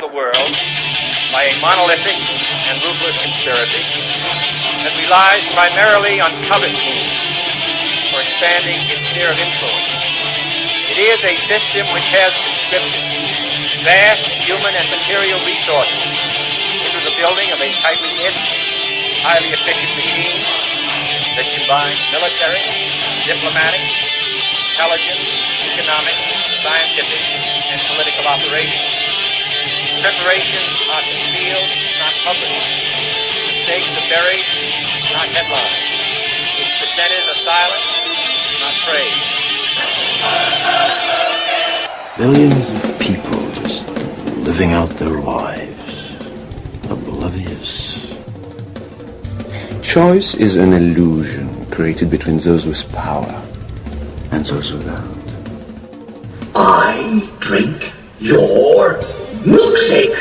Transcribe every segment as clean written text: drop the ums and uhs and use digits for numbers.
the world by a monolithic and ruthless conspiracy that relies primarily on covert means for expanding its sphere of influence. It is a system which has conscripted vast human and material resources into the building of a tightly knit, highly efficient machine that combines military, diplomatic, intelligence, economic, scientific, and political operations. Its preparations are concealed, not published. Its mistakes are buried, not headlined. Its dissenters are silenced, not praised. Millions of people just living out their lives, oblivious. Choice is an illusion created between those with power and those without. I drink your milkshake.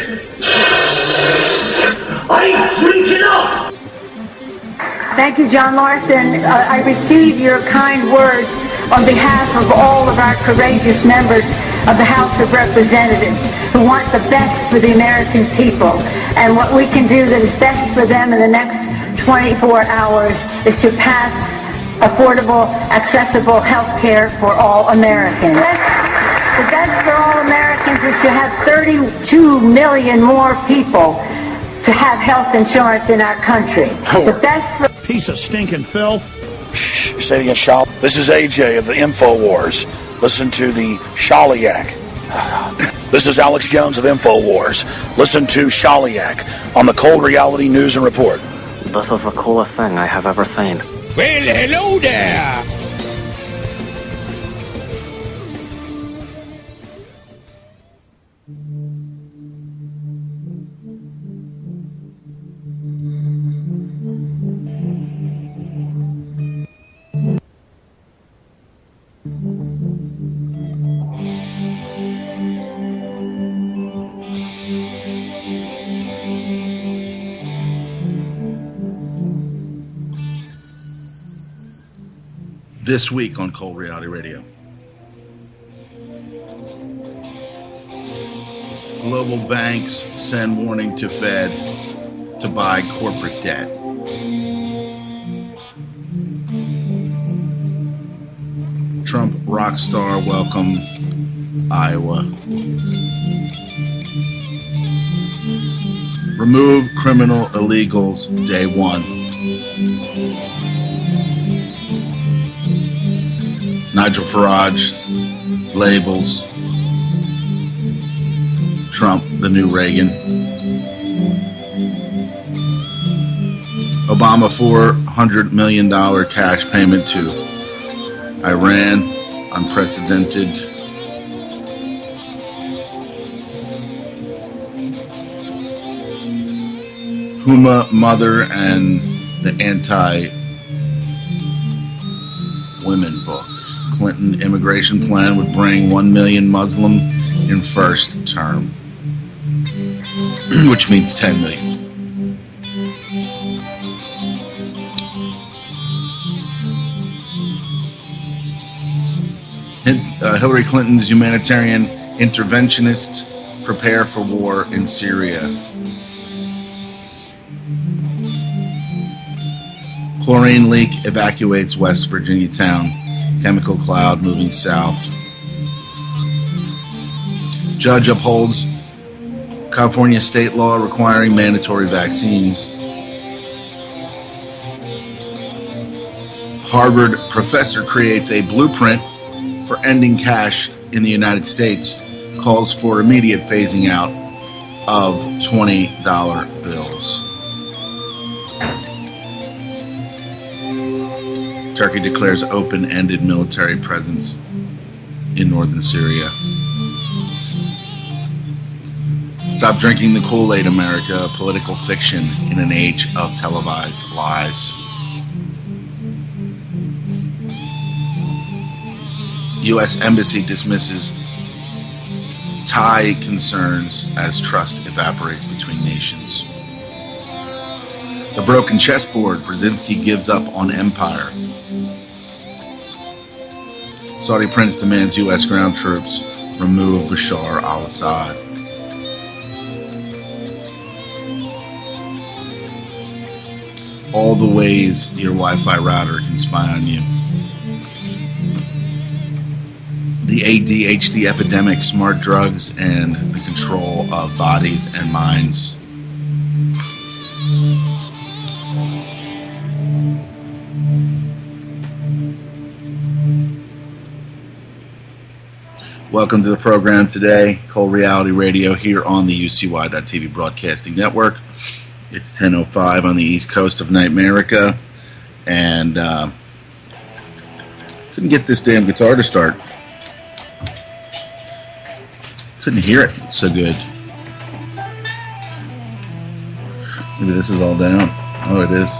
I drink it up. Thank you, John Larson. I receive your kind words on behalf of all of our courageous members of the House of Representatives who want the best for the American people. And what we can do that is best for them in the next 24 hours is to pass affordable, accessible health care for all Americans. The best for all Americans is to have 32 million more people to have health insurance in our country. The best for... Piece of stinking filth. Shh, say it again, Shali. This is AJ of the InfoWars. Listen to the Shaliak. This is Alex Jones of InfoWars. Listen to Shaliak on the Cold Reality News and Report. This is the coolest thing I have ever seen. Well, hello there. This week on Cold Reality Radio. Global banks send warning to Fed to buy corporate debt. Trump rock star welcome Iowa. Remove criminal illegals day one. Nigel Farage labels Trump the new Reagan. Obama $400 million cash payment to Iran, unprecedented. Huma Mother and the anti-women book. Clinton immigration plan would bring 1 million Muslim in first term, which means 10 million. Hillary Clinton's humanitarian interventionists prepare for war in Syria. Chlorine leak evacuates West Virginia town. Chemical cloud moving south. Judge upholds California state law requiring mandatory vaccines. Harvard professor creates a blueprint for ending cash in the United States. Calls for immediate phasing out of $20 bills. Turkey declares open-ended military presence in northern Syria. Stop drinking the Kool-Aid, America. Political fiction in an age of televised lies. U.S. Embassy dismisses Thai concerns as trust evaporates between nations. The broken chessboard. Brzezinski gives up on empire. Saudi prince demands U.S. ground troops remove Bashar al-Assad. all the ways your Wi-Fi router can spy on you. The ADHD epidemic, smart drugs, and the control of bodies and minds. Welcome to the program today, Cold Reality Radio, here on the UCY.TV Broadcasting Network. It's 10:05 on the East Coast of Nightmarica, and couldn't get this damn guitar to start. Couldn't hear it so good. Maybe this is all down. Oh, it is.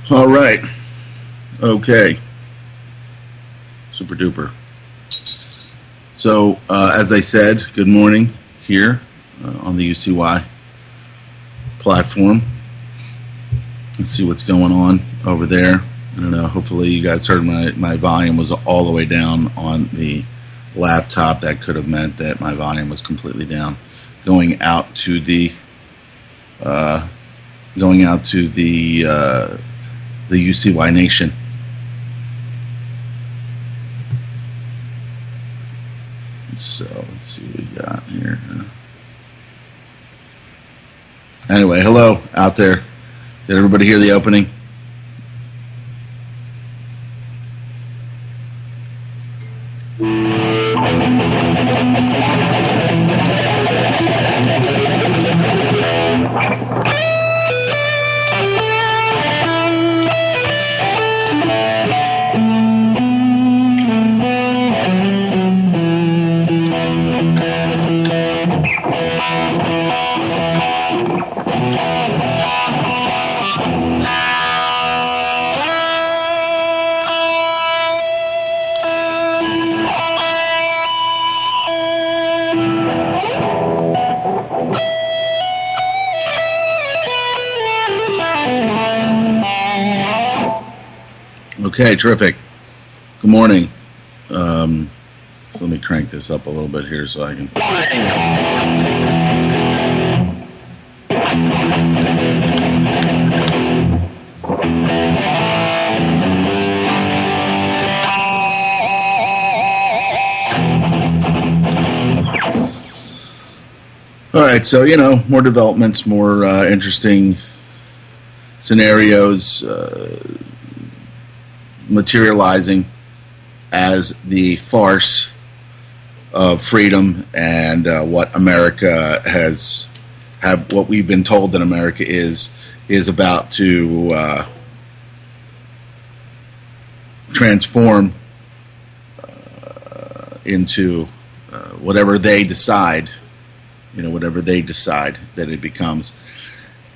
All right. Okay. Super duper. So, as I said, good morning here on the UCY platform. Let's see what's going on over there. I don't know. Hopefully you guys heard my volume was all the way down on the laptop. That could have meant that my volume was completely down. Going out to the UCY Nation. So let's see what we got here. Anyway, hello out there. Did everybody hear the opening? Okay, terrific. Good morning. So let me crank this up a little bit here so I can... All right, so, more developments, more interesting scenarios, materializing as the farce of freedom and what America what we've been told that America is about to transform into whatever they decide, whatever they decide that it becomes.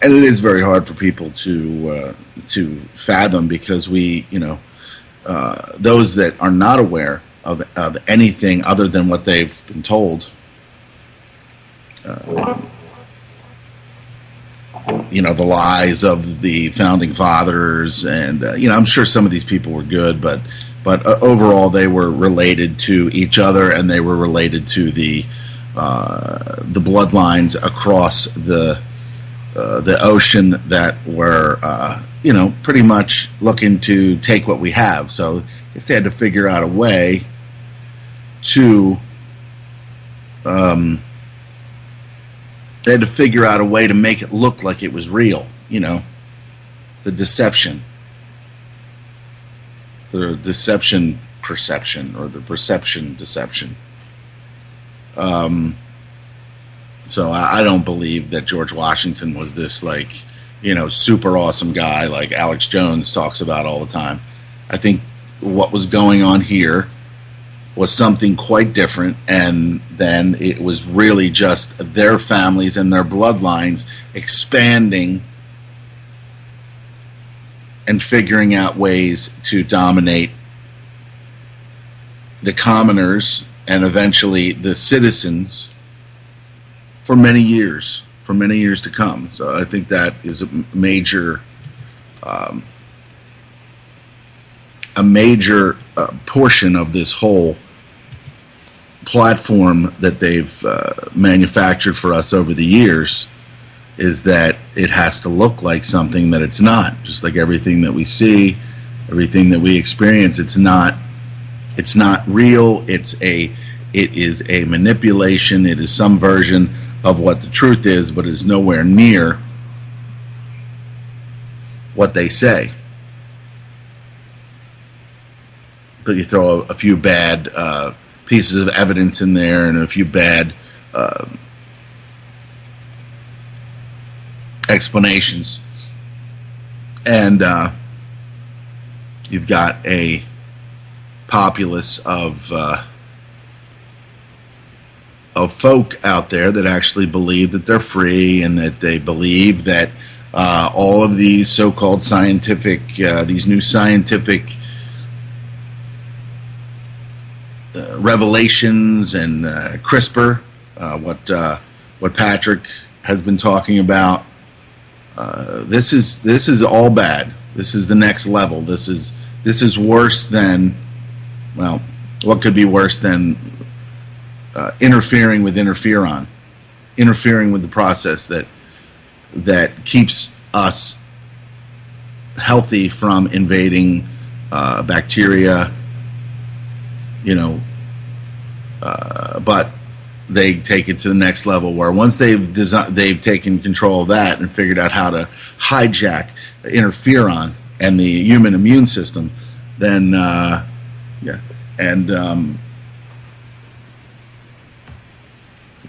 And it is very hard for people to fathom, because we, those that are not aware of anything other than what they've been told, the lies of the founding fathers, and I'm sure some of these people were good, but overall they were related to each other, and they were related to the bloodlines across the ocean that were pretty much looking to take what we have. So I guess they had to figure out a way to make it look like it was real. The deception perception, or the perception deception. So I don't believe that George Washington was this super awesome guy like Alex Jones talks about all the time. I think what was going on here was something quite different, and then it was really just their families and their bloodlines expanding and figuring out ways to dominate the commoners and eventually the citizens for many years to come. So I think that is a major portion of this whole platform that they've manufactured for us over the years, is that it has to look like something that it's not. Just like everything that we see, everything that we experience, it's not real. It is a manipulation. It is some version of what the truth is, but is nowhere near what they say. But you throw a few bad pieces of evidence in there and a few bad explanations, and you've got a populace of folk out there that actually believe that they're free, and that they believe that all of these so-called scientific, these new scientific revelations and CRISPR, what Patrick has been talking about. This is all bad. This is the next level. This is worse than, well, what could be worse than interfering with interferon, interfering with the process that keeps us healthy from invading bacteria, but they take it to the next level, where once they've taken control of that and figured out how to hijack interferon and the human immune system, then thank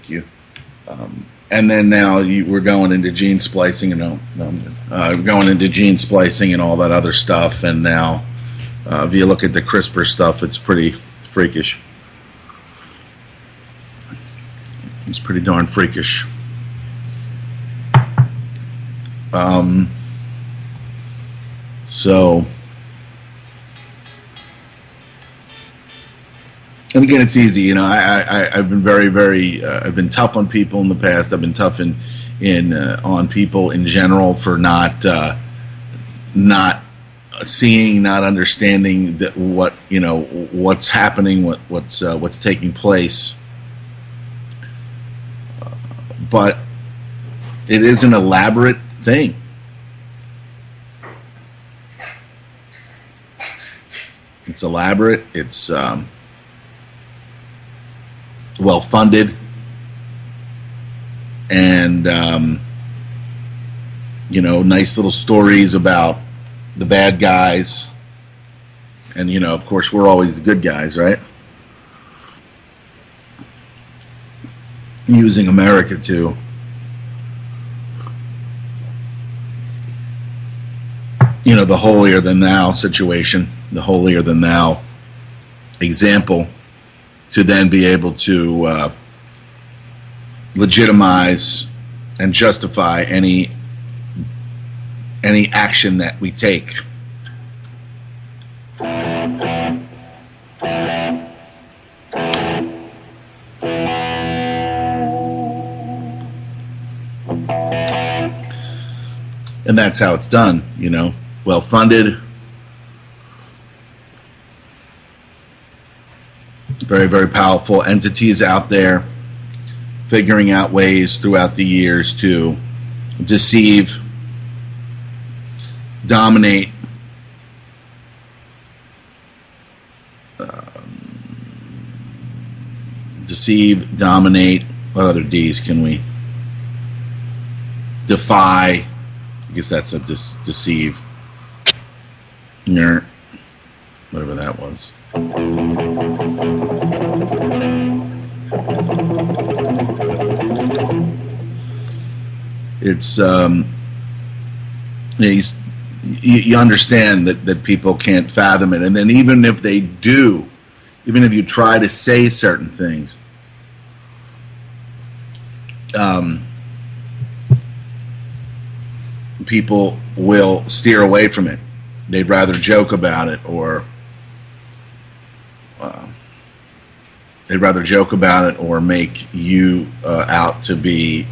you. And then now we're going into gene splicing, and going into gene splicing and all that other stuff. And now, if you look at the CRISPR stuff, it's pretty freakish. It's pretty darn freakish. So, and again, it's easy. I've been very, I've been tough on people in the past. I've been tough on people in general for not seeing, not understanding that what's happening, what's taking place. But it is an elaborate thing. It's elaborate. It's well funded, and nice little stories about the bad guys, and of course we're always the good guys, right? Using America to the holier than thou situation, the holier than thou example, to then be able to legitimize and justify any action that we take. And that's how it's done, well funded, very, very powerful entities out there figuring out ways throughout the years to deceive, dominate, what other D's can we? Defy, I guess that's a deceive. Whatever that was. It's you understand that people can't fathom it, and then even if they do even if you try to say certain things, people will steer away from it. They'd rather joke about it, or make you out to be,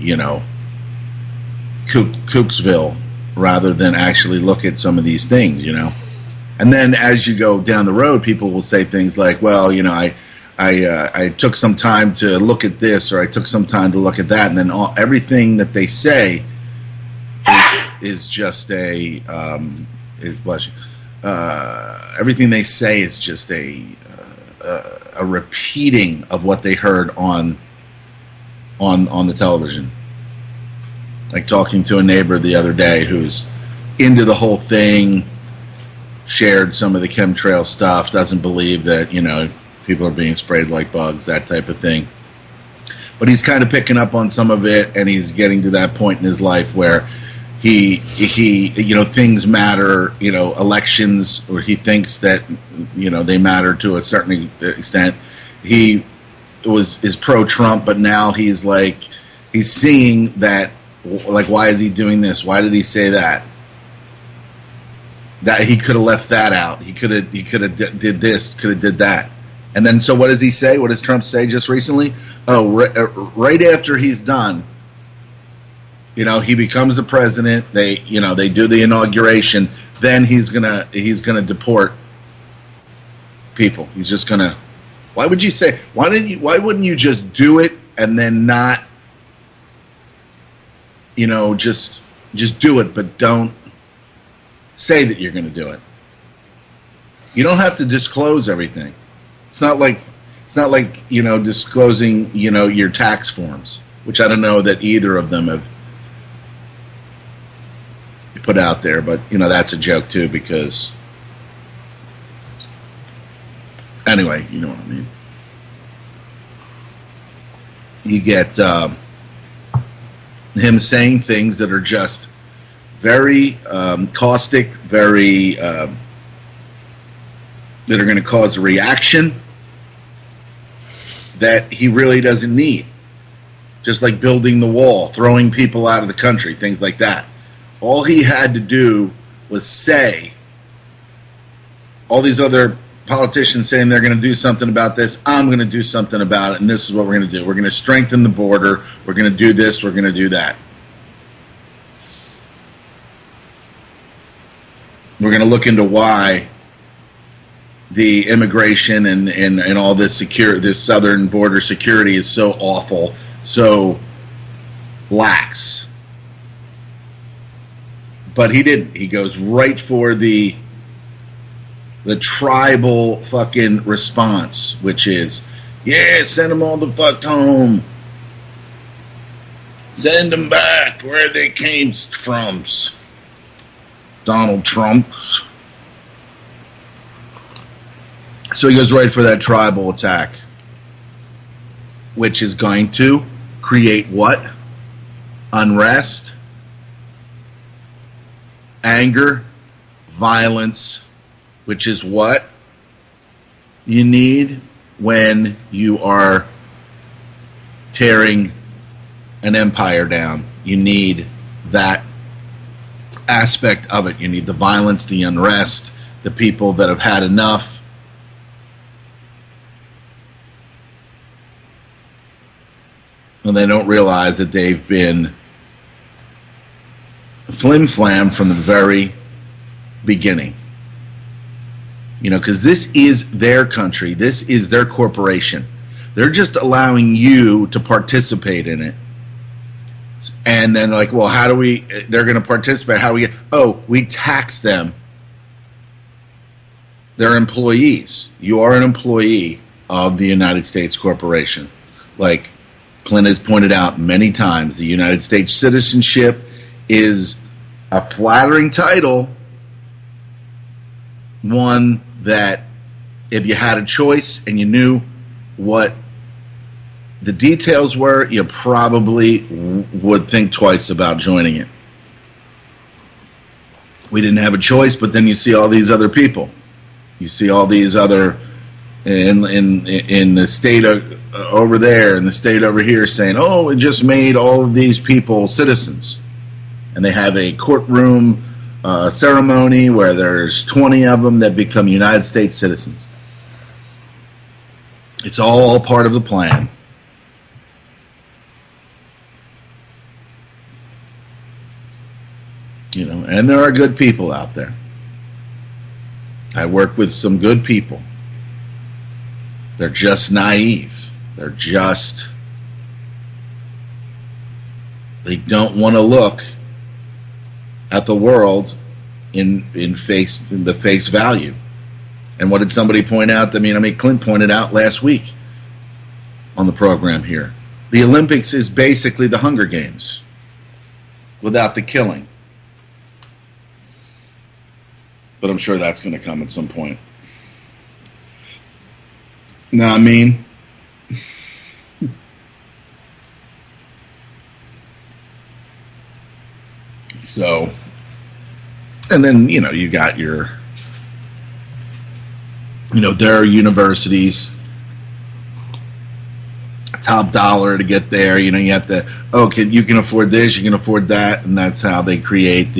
Kooksville, rather than actually look at some of these things, And then as you go down the road, people will say things like, well, I took some time to look at this, or I took some time to look at that, and then everything that they say is just everything they say is just a repeating of what they heard on the television. Like talking to a neighbor the other day who's into the whole thing, shared some of the chemtrail stuff, doesn't believe that, people are being sprayed like bugs, that type of thing. But he's kind of picking up on some of it, and he's getting to that point in his life where he things matter, elections, or he thinks that, they matter to a certain extent. He is pro-Trump, but now he's seeing that, why is he doing this? Why did he say that? That he could have left that out. He could have did this, could have did that. And then, so what does he say? What does Trump say just recently? Right after he's done, he becomes the president. They do the inauguration. Then he's gonna deport people. He's just gonna. Why would you say? Why wouldn't you just do it and then not? Just do it, but don't say that you're going to do it. You don't have to disclose everything. It's not like disclosing your tax forms, which I don't know that either of them have put out there, but that's a joke too, because anyway, you know what I mean. You get him saying things that are just very caustic, very that are going to cause a reaction that he really doesn't need. Just like building the wall, throwing people out of the country, things like that. All he had to do was say, all these other politicians saying they're going to do something about this, I'm going to do something about it, and this is what we're going to do. We're going to strengthen the border, we're going to do this, we're going to do that. We're going to look into why the immigration and all this southern border security is so awful, so lax. But he didn't. He goes right for the tribal fucking response, which is, yeah, send them all the fuck home. Send them back where they came from. Donald Trump's. So he goes right for that tribal attack, which is going to create what? Unrest, anger, violence, which is what you need when you are tearing an empire down. You need that aspect of it. You need the violence, the unrest, the people that have had enough. And they don't realize that they've been flim-flam from the very beginning. Because this is their country. This is their corporation. They're just allowing you to participate in it. And then they're going to participate. We tax them. They're employees. You are an employee of the United States corporation. Like Clint has pointed out many times, the United States citizenship is a flattering title, one that if you had a choice and you knew what the details were, you probably would think twice about joining it. We didn't have a choice, but then you see all these other people. You see all these other in the state over there and the state over here saying, oh, it just made all of these people citizens. And they have a courtroom ceremony where there's 20 of them that become United States citizens. It's all part of the plan. You know, and there are good people out there. I work with some good people. They're just naive. They don't want to look at the world in the face value. And what did somebody point out? I mean, Clint pointed out last week on the program here. The Olympics is basically the Hunger Games without the killing. But I'm sure that's going to come at some point. Know what I mean? So, and then, you know, you got your, you know, there are universities, top dollar to get there. You know, you have to, you can afford this, you can afford that, and that's how they create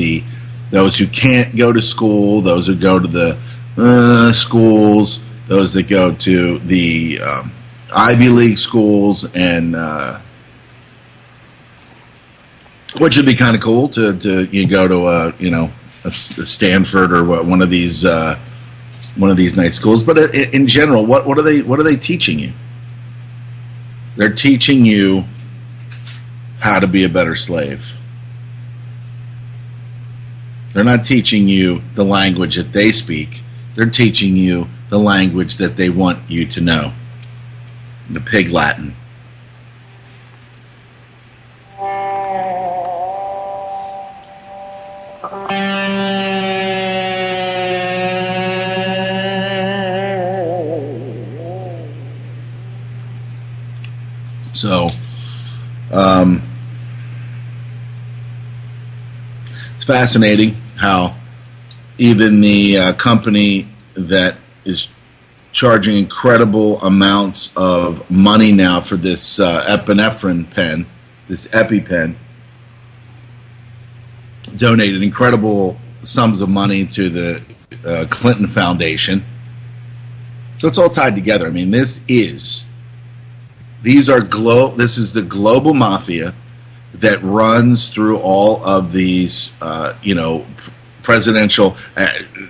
those who can't go to school, those who go to the schools, those that go to the Ivy League schools, and which would be kind of cool to you go to a Stanford or one of these nice schools. But in general, what are they teaching you? They're teaching you how to be a better slave. They're not teaching you the language that they speak. They're teaching you the language that they want you to know. The Pig Latin. So, it's fascinating how even the company that is charging incredible amounts of money now for this epinephrine pen, this EpiPen, donated incredible sums of money to the Clinton Foundation. So it's all tied together. I mean, this is the global mafia that runs through all of these, presidential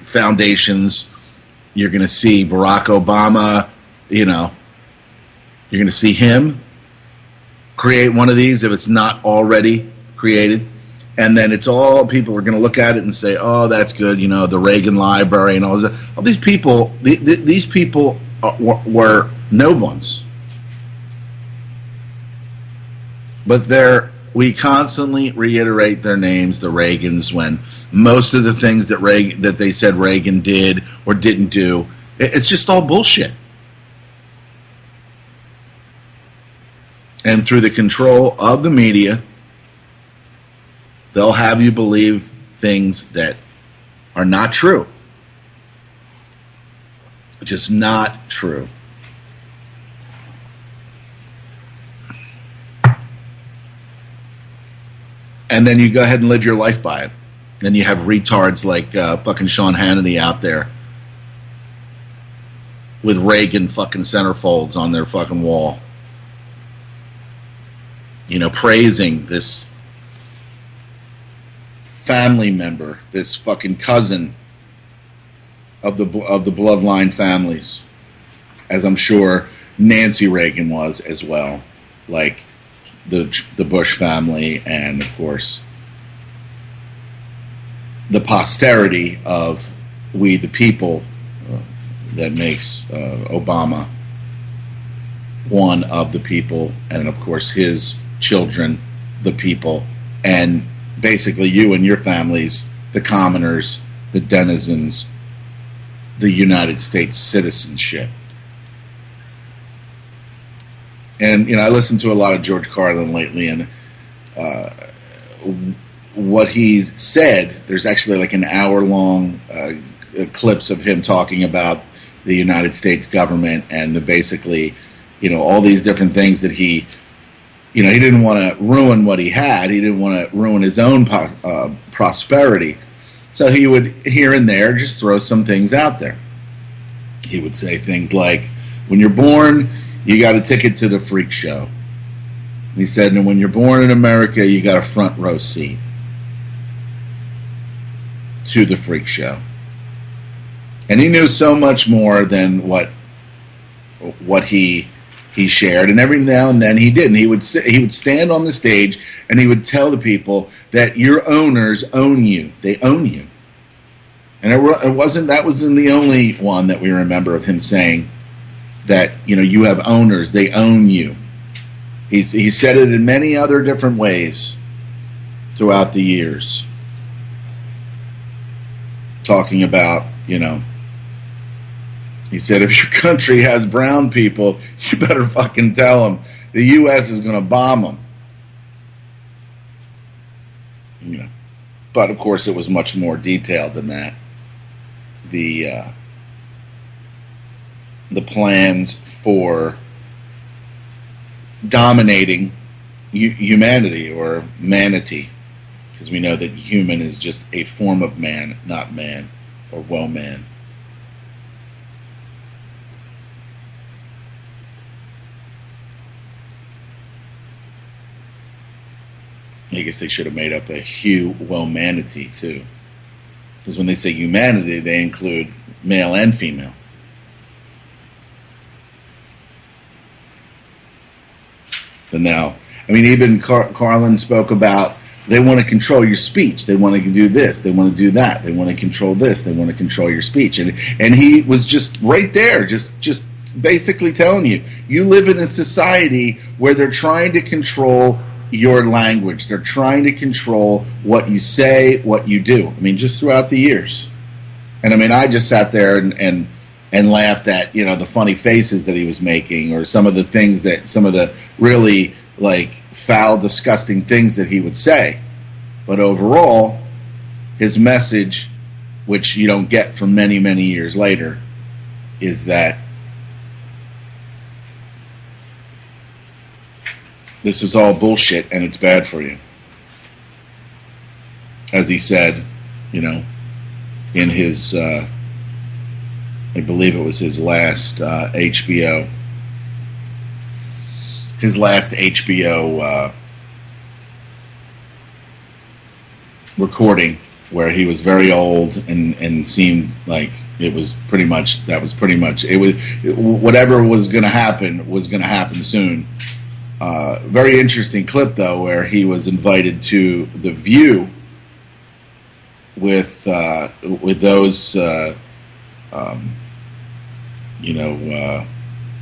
foundations. You're going to see Barack Obama, you're going to see him create one of these if it's not already created. And then it's all people are going to look at it and say, oh, that's good, the Reagan Library and all this. All these people, these people were no ones. But we constantly reiterate their names, the Reagans, when most of the things that they said Reagan did or didn't do, it's just all bullshit. And through the control of the media, they'll have you believe things that are not true. Just not true. And then you go ahead and live your life by it. Then you have retards like fucking Sean Hannity out there with Reagan fucking centerfolds on their fucking wall. Praising this family member, this fucking cousin of the bloodline families, as I'm sure Nancy Reagan was as well, like the Bush family, and of course the posterity of We the People that makes Obama one of the people, and of course his children, the people, and basically you and your families, the commoners, the denizens, the United States citizenship. And, I listened to a lot of George Carlin lately, and what he's said, there's actually like an hour-long clips of him talking about the United States government and the basically, all these different things that he didn't want to ruin what he had. He didn't want to ruin his own prosperity. So he would, here and there, just throw some things out there. He would say things like, when you're born, you got a ticket to the freak show. And he said, and when you're born in America, you got a front row seat to the freak show. And he knew so much more than what he shared, and every now and then he did. And he would stand on the stage and he would tell the people that your owners own you. They own you. And that wasn't the only one that we remember of him saying that, you have owners, they own you. He said it in many other different ways throughout the years. Talking about, he said, if your country has brown people, you better fucking tell them the U.S. is going to bomb them. But of course, it was much more detailed than that. The plans for dominating humanity, or manatee, because we know that human is just a form of man, not man, or man. I guess they should have made up a humanity too, because when they say humanity, they include male and female. And now, even Carlin spoke about they want to control your speech. They want to do this. They want to do that. They want to control this. They want to control your speech. And he was just right there, just basically telling you, you live in a society where they're trying to control your language. They're trying to control what you say, what you do. Just throughout the years. And I just sat there and laughed at, the funny faces that he was making, or some of the really foul, disgusting things that he would say. But overall, his message, which you don't get for many, many years later, is that this is all bullshit and it's bad for you. As he said, in his, I believe it was his last HBO recording, where he was very old and seemed like it was pretty much, whatever was going to happen soon. Very interesting clip, though, where he was invited to The View with those,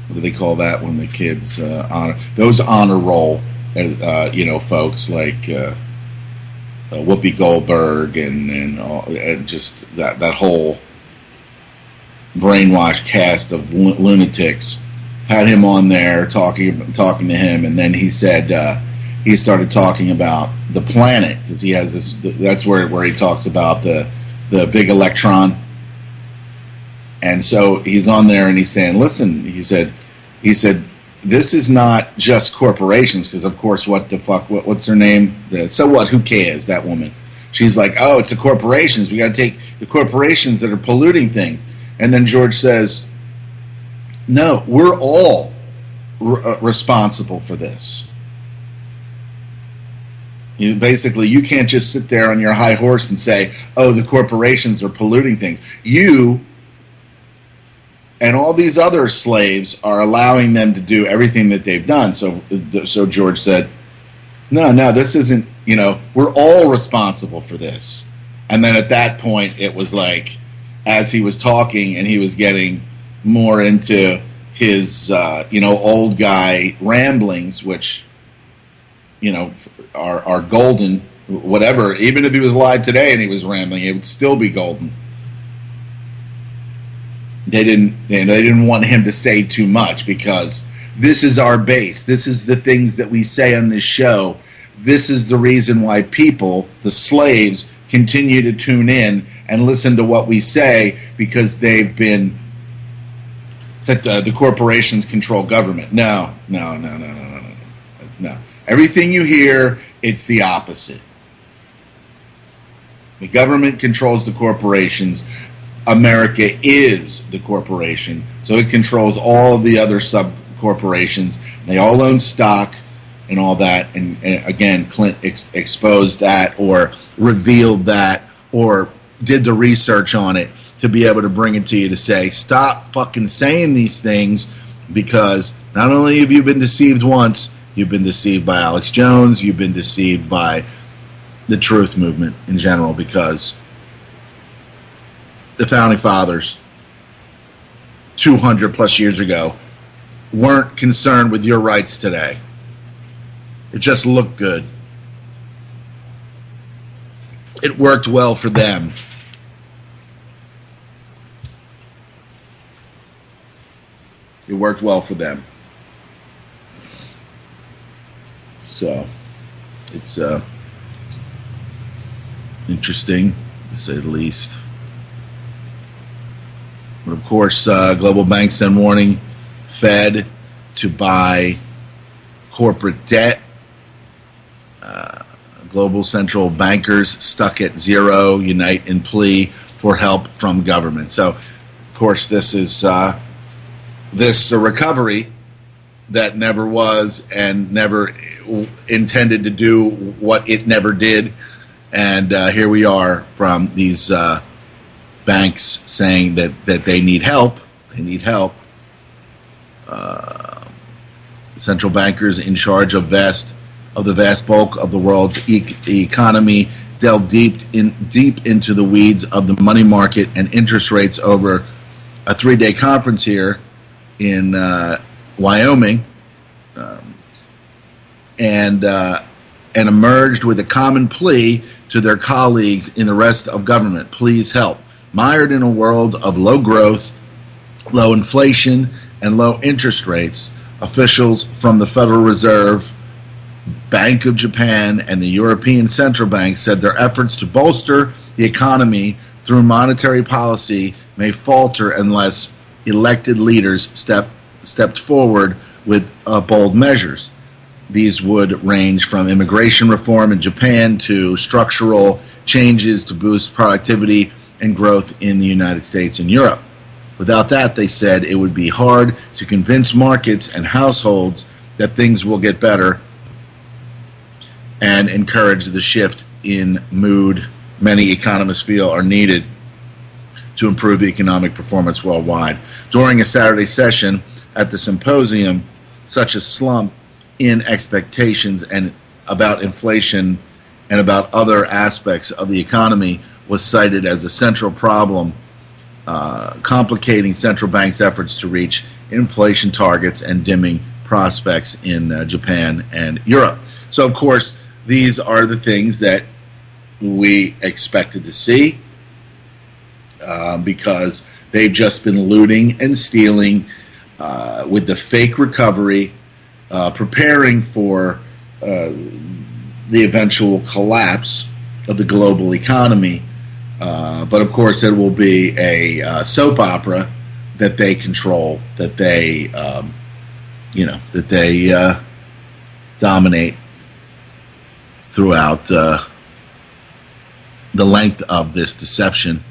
what do they call that when the kids honor roll, folks like Whoopi Goldberg and just that whole brainwashed cast of lunatics. Had him on there talking to him, and then he said he started talking about the planet, because he has this. That's where he talks about the big electron. And so he's on there and he's saying, listen, he said, this is not just corporations, because of course, what the fuck, what's her name? So what, who cares, that woman? She's like, oh, it's the corporations. We got to take the corporations that are polluting things. And then George says, no, we're all responsible for this. Basically, you can't just sit there on your high horse and say, oh, the corporations are polluting things. You and all these other slaves are allowing them to do everything that they've done. So George said, no, this isn't, we're all responsible for this. And then at that point, it was like, as he was talking and he was getting more into his, old guy ramblings, which, are golden, whatever. Even if he was alive today and he was rambling, it would still be golden. They didn't want him to say too much, because this is our base. This is the things that we say on this show. This is the reason why people, the slaves, continue to tune in and listen to what we say, because they've been It's that the corporations control government. No. Everything you hear, it's the opposite. The government controls the corporations. America is the corporation, so it controls all of the other sub-corporations. They all own stock and all that. And again, Clint exposed that or revealed that or did the research on it to be able to bring it to you to say, stop fucking saying these things, because not only have you been deceived once, you've been deceived by Alex Jones, you've been deceived by the truth movement in general, because the Founding Fathers 200 plus years ago weren't concerned with your rights today. It just looked good. It worked well for them. It worked well for them. So, it's interesting, to say the least. But of course, global banks send warning Fed to buy corporate debt. Global central bankers stuck at zero unite in plea for help from government. So, of course, this is a recovery that never was and never intended to do what it never did. And here we are from these banks saying that they need help. They need help. Central bankers in charge of the vast bulk of the world's economy delve deep into the weeds of the money market and interest rates over a 3-day conference here in Wyoming, and emerged with a common plea to their colleagues in the rest of government: please help. Mired in a world of low growth, low inflation, and low interest rates, officials from the Federal Reserve, Bank of Japan, and the European Central Bank said their efforts to bolster the economy through monetary policy may falter unless elected leaders stepped forward with bold measures. These would range from immigration reform in Japan to structural changes to boost productivity and growth in the United States and Europe. Without that, they said, it would be hard to convince markets and households that things will get better and encourage the shift in mood many economists feel are needed to improve economic performance worldwide. During a Saturday session at the symposium, such a slump in expectations and about inflation and about other aspects of the economy was cited as a central problem, complicating central banks' efforts to reach inflation targets and dimming prospects in Japan and Europe. So, of course, these are the things that we expected to see, because they've just been looting and stealing with the fake recovery, preparing for the eventual collapse of the global economy. But of course, it will be a soap opera that they control, that they, dominate throughout the length of this deception.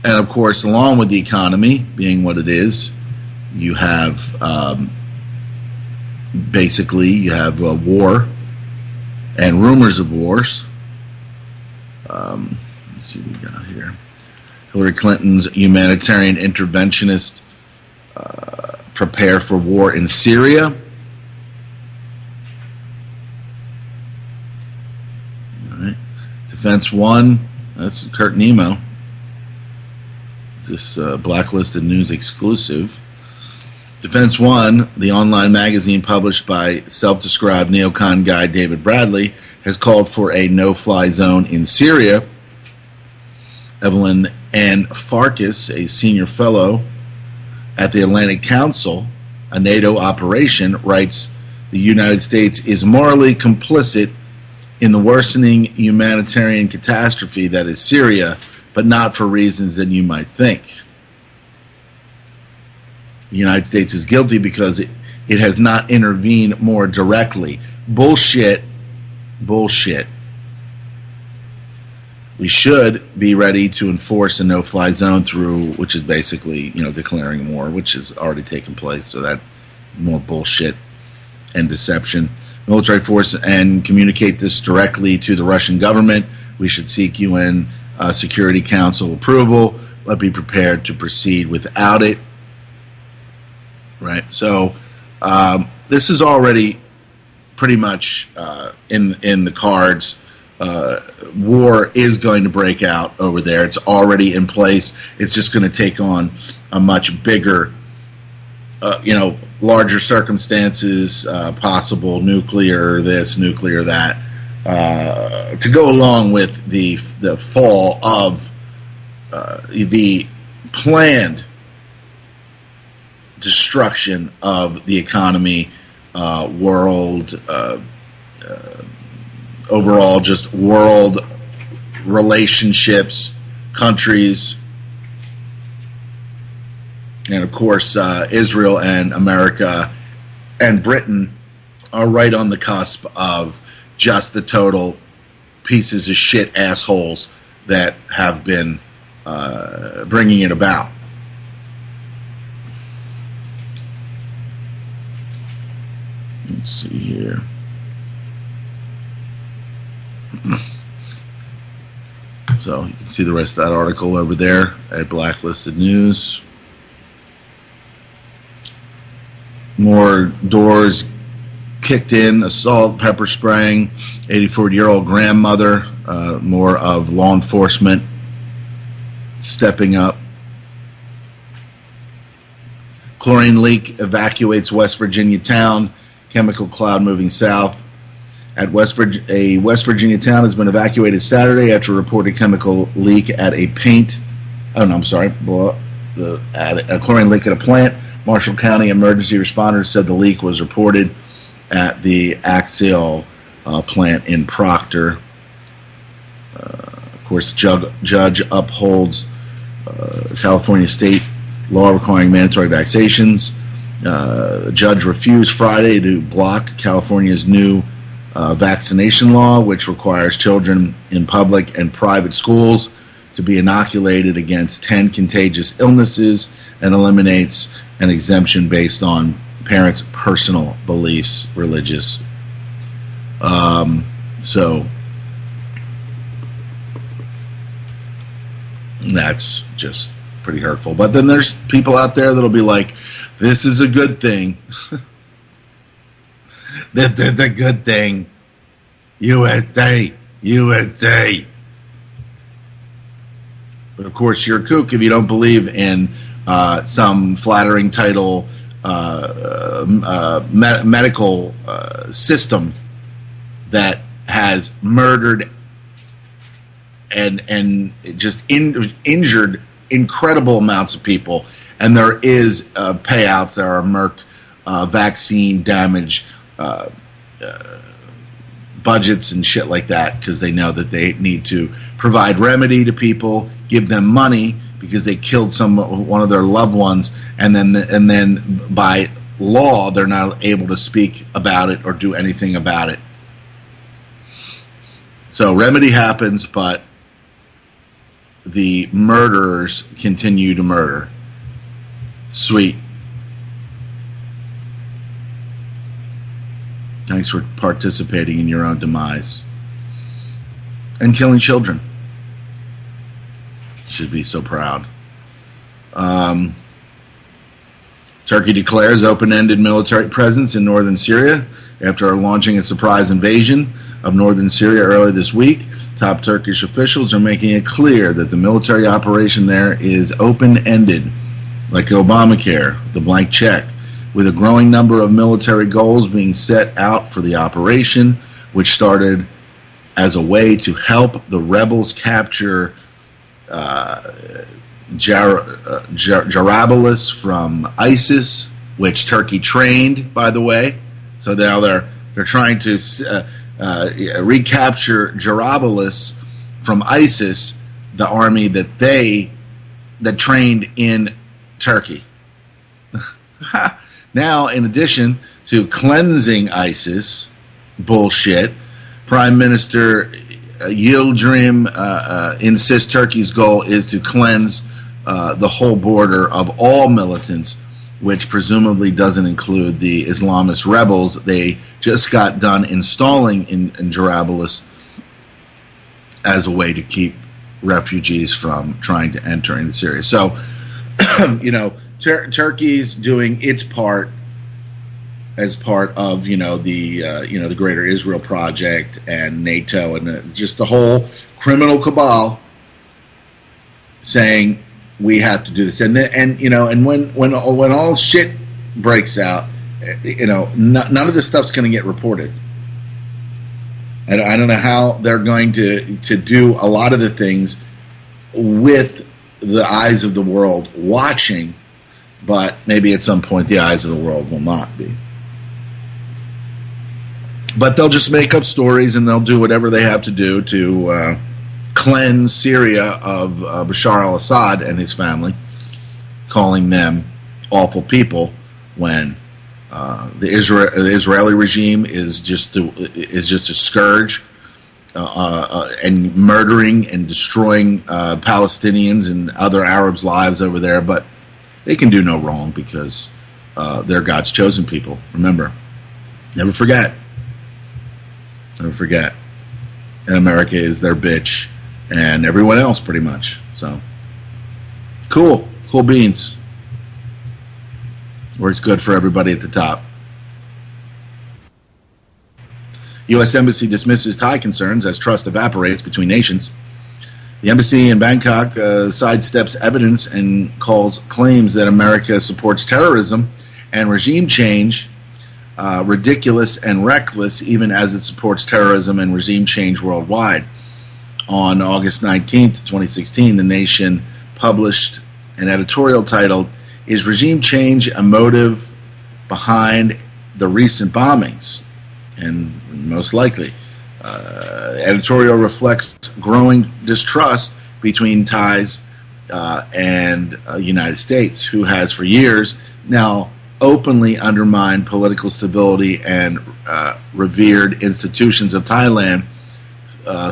And of course, along with the economy being what it is, you have war and rumors of wars. Let's see what we got here. Hillary Clinton's humanitarian interventionist prepare for war in Syria. All right. Defense One, that's Kurt Nemo. This blacklisted news exclusive. Defense One, the online magazine published by self-described neocon guy David Bradley, has called for a no-fly zone in Syria. Evelyn Ann Farkas, a senior fellow at the Atlantic Council, a NATO operation, writes, the United States is morally complicit in the worsening humanitarian catastrophe that is Syria, but not for reasons that you might think. the United States is guilty because it has not intervened more directly. Bullshit. We should be ready to enforce a no-fly zone through, which is basically, declaring war, which has already taken place. So that's more bullshit and deception. Military force and communicate this directly to the Russian government. We should seek UN Security Council approval, but be prepared to proceed without it. Right. So this is already pretty much in the cards. War is going to break out over there. It's already in place. It's just going to take on a much bigger, larger circumstances, possible nuclear this, nuclear that, to go along with the fall of the planned destruction of the economy, world, overall, just world relationships, countries, and of course, Israel and America and Britain are right on the cusp of just the total pieces of shit assholes that have been bringing it about. Let's see here. So you can see the rest of that article over there at Blacklisted News. More doors kicked in, assault, pepper spraying, 84-year-old grandmother, more of law enforcement stepping up. Chlorine leak evacuates West Virginia town, chemical cloud moving south. A West Virginia town has been evacuated Saturday after a reported chemical leak at a chlorine leak at a plant. Marshall County emergency responders said the leak was reported at the Axial plant in Proctor. Of course, judge upholds California state law requiring mandatory vaccinations. The judge refused Friday to block California's new vaccination law, which requires children in public and private schools to be inoculated against 10 contagious illnesses and eliminates an exemption based on parents' personal beliefs, religious. So that's just pretty hurtful. But then there's people out there that'll be like, this is a good thing. The good thing. USA. But of course, you're a kook if you don't believe in some flattering title medical system that has murdered and just injured incredible amounts of people. And there is payouts. There are Merck vaccine damage budgets and shit like that because they know that they need to provide remedy to people, give them money because they killed one of their loved ones, and then by law they're not able to speak about it or do anything about it. So remedy happens, but the murderers continue to murder. Sweet. Thanks for participating in your own demise. And killing children. Should be so proud. Turkey declares open-ended military presence in northern Syria after launching a surprise invasion of northern Syria early this week. Top Turkish officials are making it clear that the military operation there is open-ended, like Obamacare, the blank check, with a growing number of military goals being set out for the operation, which started as a way to help the rebels capture Jarablus from ISIS, which Turkey trained, by the way. So now they're trying to recapture Jarablus from ISIS, the army that trained in Turkey. Now, in addition to cleansing ISIS bullshit, Prime Minister Yildirim insists Turkey's goal is to cleanse the whole border of all militants, which presumably doesn't include the Islamist rebels they just got done installing in Jarablus as a way to keep refugees from trying to enter into Syria. So, Turkey's doing its part as part of the Greater Israel Project and NATO and just the whole criminal cabal, saying we have to do this. And when all shit breaks out, none of this stuff's going to get reported. I don't know how they're going to do a lot of the things with the eyes of the world watching, but maybe at some point the eyes of the world will not be. But they'll just make up stories and they'll do whatever they have to do to cleanse Syria of Bashar al-Assad and his family, calling them awful people when the Israeli regime is just a scourge and murdering and destroying Palestinians and other Arabs' lives over there. But they can do no wrong because they're God's chosen people. Remember, never forget. Never forget. And America is their bitch, and everyone else pretty much. So cool beans. Works good for everybody at the top. U.S. Embassy dismisses Thai concerns as trust evaporates between nations. The embassy in Bangkok sidesteps evidence and calls claims that America supports terrorism and regime change ridiculous and reckless, even as it supports terrorism and regime change worldwide. On August 19th, 2016, The Nation published an editorial titled, "Is Regime Change a Motive Behind the Recent Bombings?" And most likely. Editorial reflects growing distrust between Thais and United States, who has for years now openly undermined political stability and revered institutions of Thailand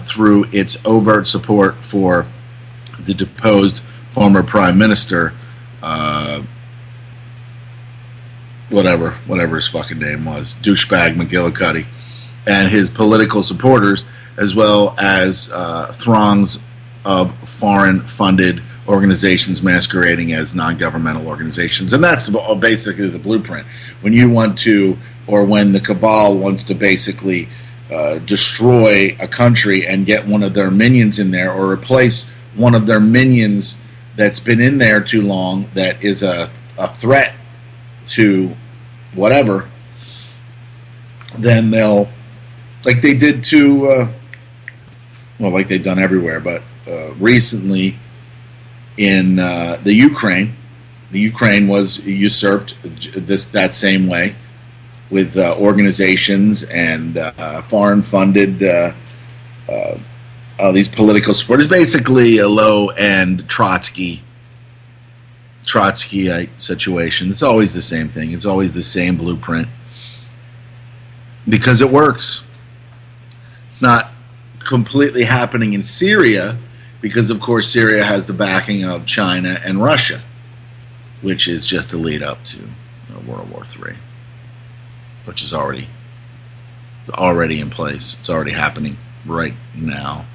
through its overt support for the deposed former prime minister, whatever his fucking name was, douchebag McGillicuddy, and his political supporters, as well as throngs of foreign-funded organizations masquerading as non-governmental organizations. And that's basically the blueprint. When you want to, or when the cabal wants to basically destroy a country and get one of their minions in there, or replace one of their minions that's been in there too long, that is a threat to whatever, then they'll, like they did to, like they've done everywhere, but recently in the Ukraine was usurped that same way, with organizations and foreign-funded these political supporters, basically a low-end Trotskyite situation. It's always the same thing. It's always the same blueprint because it works. It's not completely happening in Syria because, of course, Syria has the backing of China and Russia, which is just a lead up to World War III, which is already in place. It's already happening right now.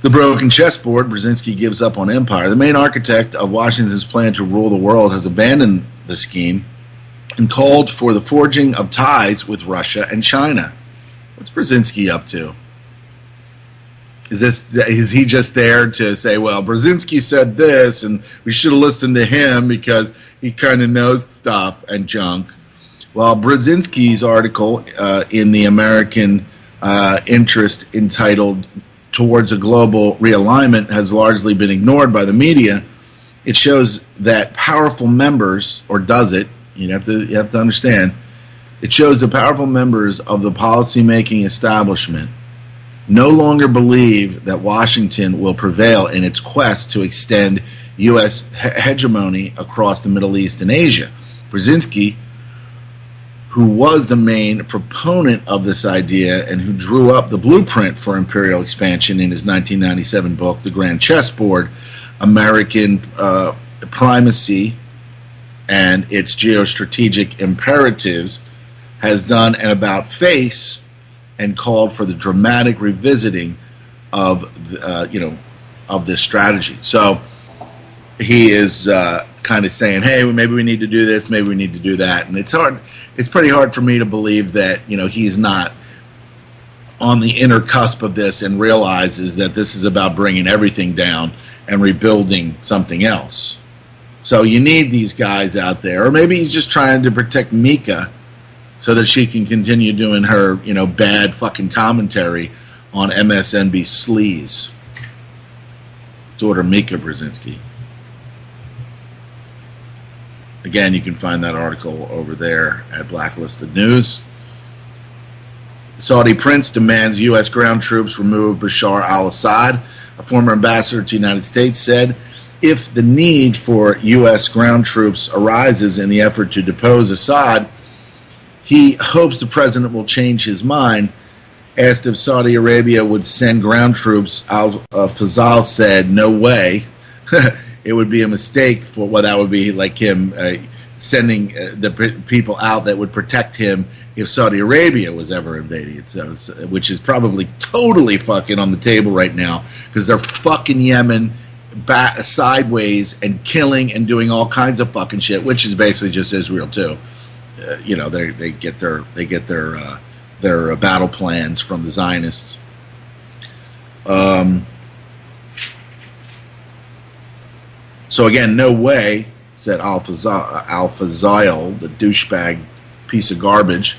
The broken chessboard, Brzezinski gives up on empire. The main architect of Washington's plan to rule the world has abandoned the scheme and called for the forging of ties with Russia and China. What's Brzezinski up to? Is he just there to say, well, Brzezinski said this and we should have listened to him because he kind of knows stuff and junk? Well, Brzezinski's article in the American Interest entitled Towards a Global Realignment has largely been ignored by the media. It shows that powerful members, or does it? You have to understand. It shows the powerful members of the policymaking establishment no longer believe that Washington will prevail in its quest to extend U.S. hegemony across the Middle East and Asia. Brzezinski, who was the main proponent of this idea and who drew up the blueprint for imperial expansion in his 1997 book, The Grand Chessboard, American Primacy and Its Geostrategic Imperatives, has done an about-face and called for the dramatic revisiting of of this strategy. So he is kind of saying, hey, maybe we need to do this, maybe we need to do that. And it's pretty hard for me to believe that, he's not on the inner cusp of this and realizes that this is about bringing everything down and rebuilding something else. So you need these guys out there. Or maybe he's just trying to protect Mika so that she can continue doing her, bad fucking commentary on MSNB sleaze. Daughter Mika Brzezinski. Again, you can find that article over there at Blacklisted News. Saudi prince demands U.S. ground troops remove Bashar al-Assad. A former ambassador to the United States said, if the need for U.S. ground troops arises in the effort to depose Assad, he hopes the president will change his mind. Asked if Saudi Arabia would send ground troops, Al-Fazal said, no way. It would be a mistake for, that would be like him sending the people out that would protect him if Saudi Arabia was ever invaded. So, which is probably totally fucking on the table right now because they're fucking Yemen sideways and killing and doing all kinds of fucking shit, which is basically just Israel too. They get their battle plans from the Zionists. So again, no way, said Al-Fazal, the douchebag piece of garbage.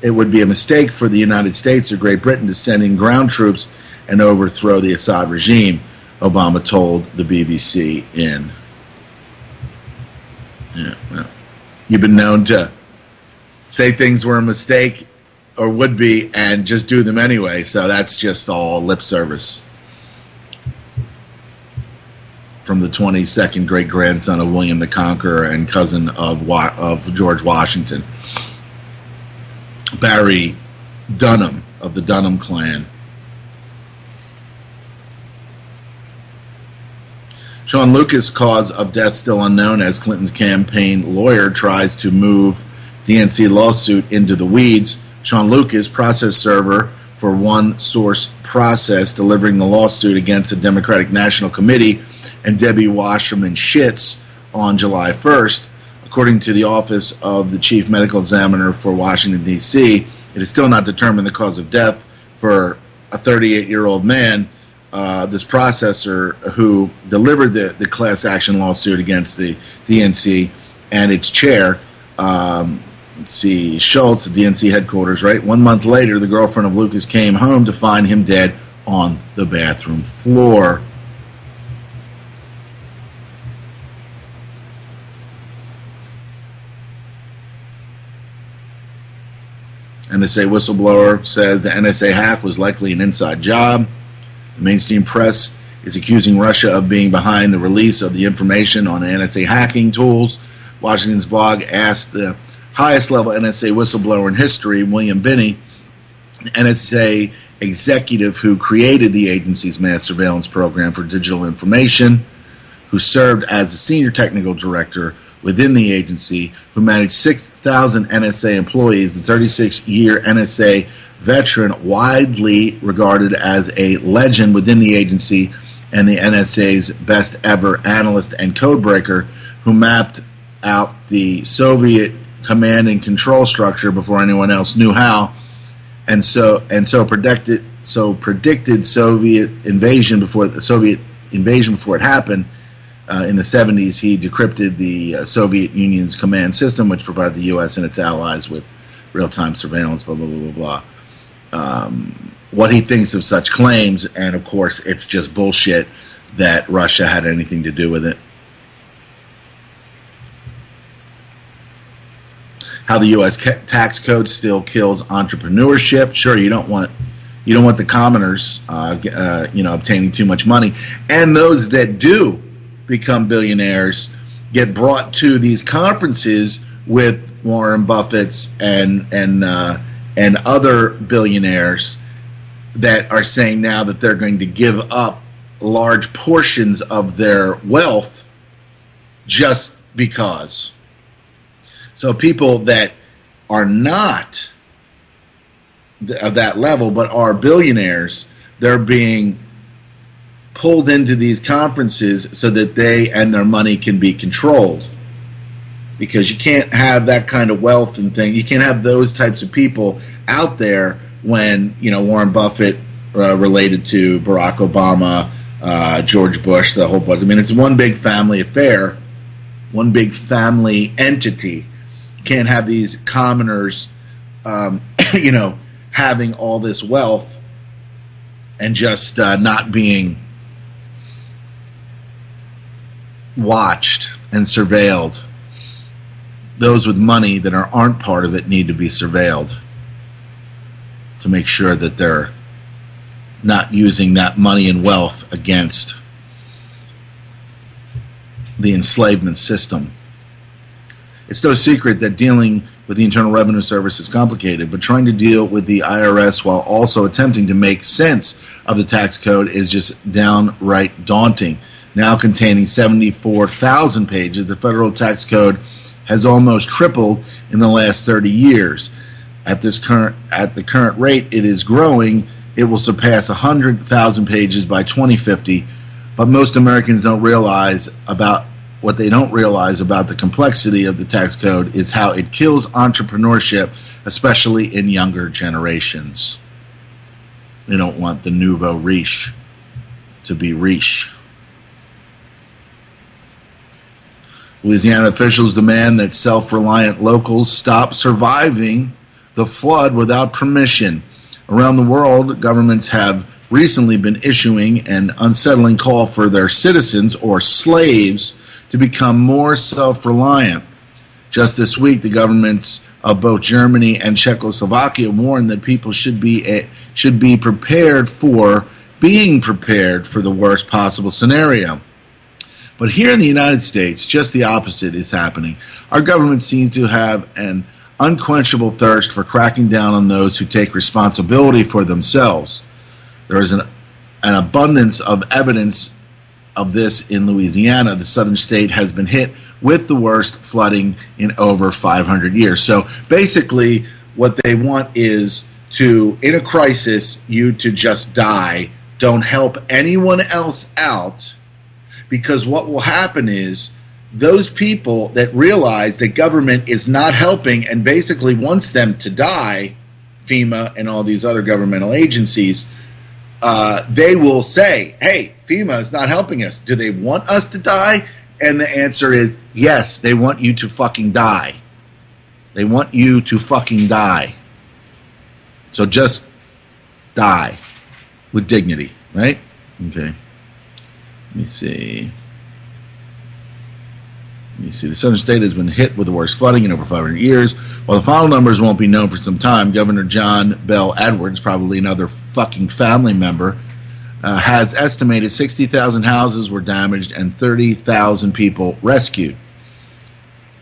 It would be a mistake for the United States or Great Britain to send in ground troops and overthrow the Assad regime, Obama told the BBC in. You've been known to say things were a mistake or would be and just do them anyway, so that's just all lip service. From the 22nd great-grandson of William the Conqueror and cousin of George Washington, Barry Dunham of the Dunham clan. Sean Lucas, cause of death still unknown as Clinton's campaign lawyer tries to move DNC lawsuit into the weeds. Sean Lucas, process server for One Source Process, delivering the lawsuit against the Democratic National Committee and Debbie Wasserman Schitz on July 1st. According to the Office of the Chief Medical Examiner for Washington, D.C., it is still not determined the cause of death for a 38-year-old man, this processor who delivered the class action lawsuit against the DNC and its chair, Schultz, the DNC headquarters, right? 1 month later, the girlfriend of Lucas came home to find him dead on the bathroom floor. NSA whistleblower says the NSA hack was likely an inside job. The mainstream press is accusing Russia of being behind the release of the information on NSA hacking tools. Washington's blog asked the highest level NSA whistleblower in history, William Binney, the NSA executive who created the agency's mass surveillance program for digital information, who served as the senior technical director within the agency, who managed 6,000 NSA employees, the 36-year NSA veteran, widely regarded as a legend within the agency and the NSA's best ever analyst and codebreaker, who mapped out the Soviet command and control structure before anyone else knew how, and so predicted Soviet invasion before it happened. In the 70s, he decrypted the Soviet Union's command system, which provided the U.S. and its allies with real-time surveillance, blah, blah, blah, blah, blah. What he thinks of such claims, and of course, it's just bullshit that Russia had anything to do with it. How the U.S. tax code still kills entrepreneurship. Sure, you don't want the commoners, obtaining too much money, and those that do become billionaires get brought to these conferences with Warren Buffett's and other billionaires that are saying now that they're going to give up large portions of their wealth just because. So people that are not of that level but are billionaires, they're being pulled into these conferences so that they and their money can be controlled. Because you can't have that kind of wealth and thing. You can't have those types of people out there when, Warren Buffett related to Barack Obama, George Bush, the whole bunch. I mean, it's one big family affair, one big family entity. You can't have these commoners, having all this wealth and just not being watched and surveilled. Those with money that aren't part of it need to be surveilled to make sure that they're not using that money and wealth against the enslavement system. It's no secret that dealing with the Internal Revenue Service is complicated, but trying to deal with the IRS while also attempting to make sense of the tax code is just downright daunting. Now containing 74,000 pages, the federal tax code has almost tripled in the last 30 years. At the current rate it is growing, it will surpass 100,000 pages by 2050. But most Americans don't realize about what they don't realize about the complexity of the tax code is how it kills entrepreneurship, especially in younger generations. They don't want the nouveau riche to be riche. Louisiana officials demand that self-reliant locals stop surviving the flood without permission. Around the world, governments have recently been issuing an unsettling call for their citizens, or slaves, to become more self-reliant. Just this week, the governments of both Germany and Czechoslovakia warned that people should be prepared for being prepared for the worst possible scenario. But here in the United States, just the opposite is happening. Our government seems to have an unquenchable thirst for cracking down on those who take responsibility for themselves. There is an abundance of evidence of this in Louisiana. The southern state has been hit with the worst flooding in over 500 years. So basically what they want is to, in a crisis, you to just die. Don't help anyone else out, because what will happen is those people that realize that government is not helping and basically wants them to die, FEMA and all these other governmental agencies, they will say, hey, FEMA is not helping us. Do they want us to die? And the answer is yes, they want you to fucking die. They want you to fucking die. So just die with dignity, right? Okay. Let me see. The southern state has been hit with the worst flooding in over 500 years. While the final numbers won't be known for some time, Governor John Bell Edwards, probably another fucking family member, has estimated 60,000 houses were damaged and 30,000 people rescued.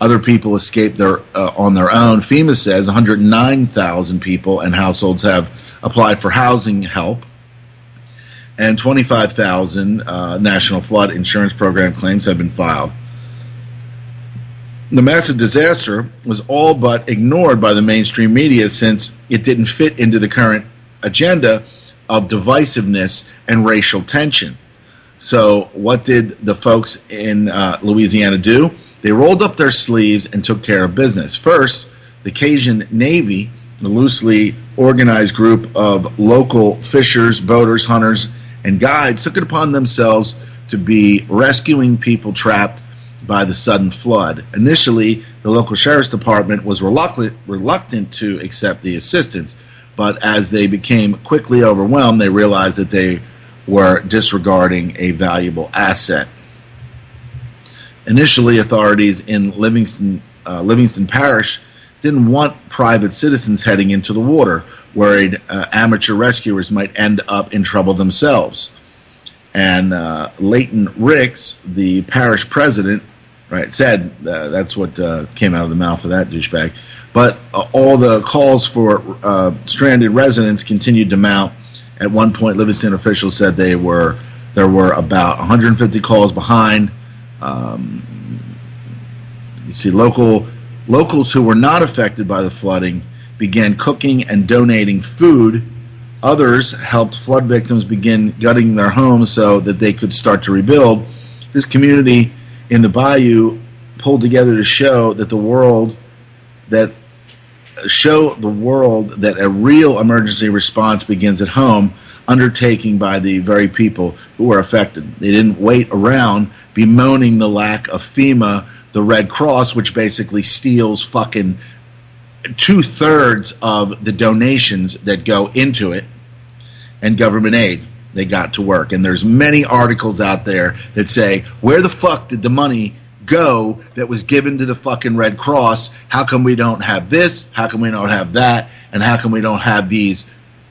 Other people escaped on their own. FEMA says 109,000 people and households have applied for housing help, and 25,000 National Flood Insurance Program claims have been filed. The massive disaster was all but ignored by the mainstream media since it didn't fit into the current agenda of divisiveness and racial tension. So what did the folks in Louisiana do? They rolled up their sleeves and took care of business. First, the Cajun Navy, the loosely organized group of local fishers, boaters, hunters, and guides, took it upon themselves to be rescuing people trapped by the sudden flood. Initially, the local sheriff's department was reluctant to accept the assistance, but as they became quickly overwhelmed, they realized that they were disregarding a valuable asset. Initially, authorities in Livingston Parish didn't want private citizens heading into the water, worried amateur rescuers might end up in trouble themselves. And Leighton Ricks, the parish president, right, said that's what came out of the mouth of that douchebag. But all the calls for stranded residents continued to mount. At one point, Livingston officials said there were about 150 calls behind. You see, locals who were not affected by the flooding began cooking and donating food. Others helped flood victims begin gutting their homes so that they could start to rebuild. This community in the bayou pulled together to show the world that a real emergency response begins at home, undertaken by the very people who were affected. They didn't wait around bemoaning the lack of FEMA, the Red Cross, which basically steals fucking 2/3 of the donations that go into it, and government aid. They got to work. And there's many articles out there that say, where the fuck did the money go that was given to the fucking Red Cross? How come we don't have this? How come we don't have that? And how come we don't have these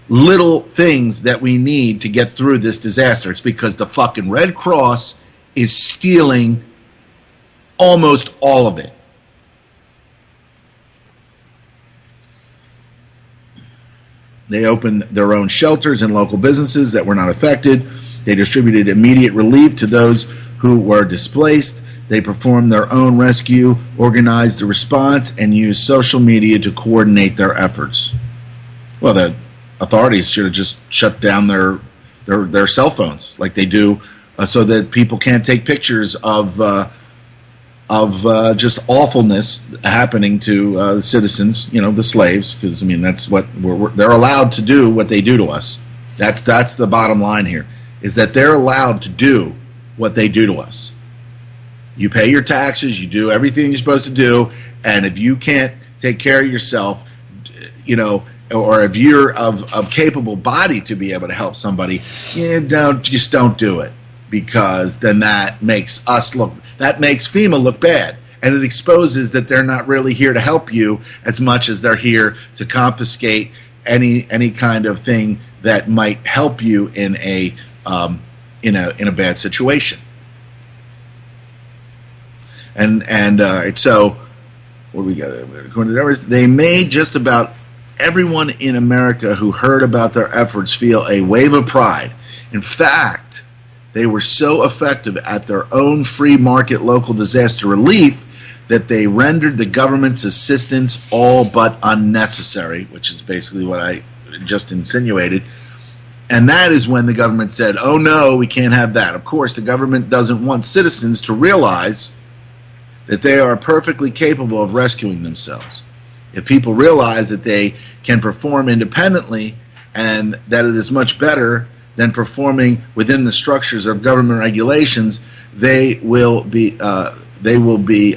little things that we need to get through this disaster? It's because the fucking Red Cross is stealing almost all of it. They opened their own shelters and local businesses that were not affected. They distributed immediate relief to those who were displaced. They performed their own rescue, organized a response, and used social media to coordinate their efforts. Well, the authorities should have just shut down their cell phones like they do, so that people can't take pictures of just awfulness happening to citizens, the slaves, because I mean that's what they're allowed to do. What they do to us. That's the bottom line here, is that they're allowed to do what they do to us. You pay your taxes, you do everything you're supposed to do, and if you can't take care of yourself, or if you're of capable body to be able to help somebody, just don't do it, because then that makes FEMA look bad, and it exposes that they're not really here to help you as much as they're here to confiscate any kind of thing that might help you in a bad situation. And so what we got? According to they made just about everyone in America who heard about their efforts feel a wave of pride. In fact, they were so effective at their own free market local disaster relief that they rendered the government's assistance all but unnecessary, which is basically what I just insinuated. And that is when the government said, oh no, we can't have that. Of course, the government doesn't want citizens to realize that they are perfectly capable of rescuing themselves. If people realize that they can perform independently and that it is much better than performing within the structures of government regulations, they will be a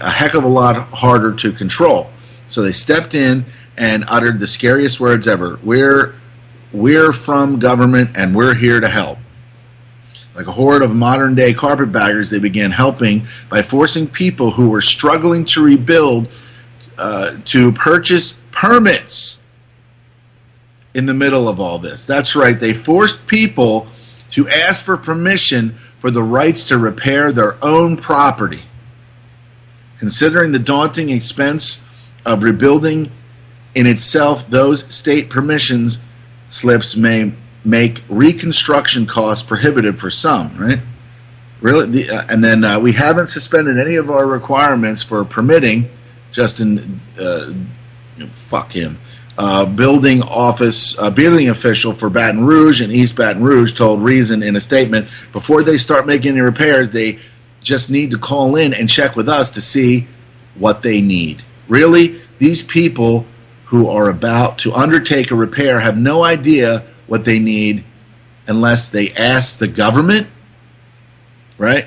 heck of a lot harder to control. So they stepped in and uttered the scariest words ever. We're from government and we're here to help. Like a horde of modern-day carpetbaggers, they began helping by forcing people who were struggling to rebuild to purchase permits in the middle of all this. That's right, they forced people to ask for permission for the rights to repair their own property. Considering the daunting expense of rebuilding in itself, those state permissions slips may make reconstruction costs prohibitive for some, right? Really, and then we haven't suspended any of our requirements for permitting. Justin, fuck him. Building official for Baton Rouge and East Baton Rouge told Reason in a statement, before they start making any repairs, they just need to call in and check with us to see what they need. Really, these people who are about to undertake a repair have no idea what they need unless they ask the government, right?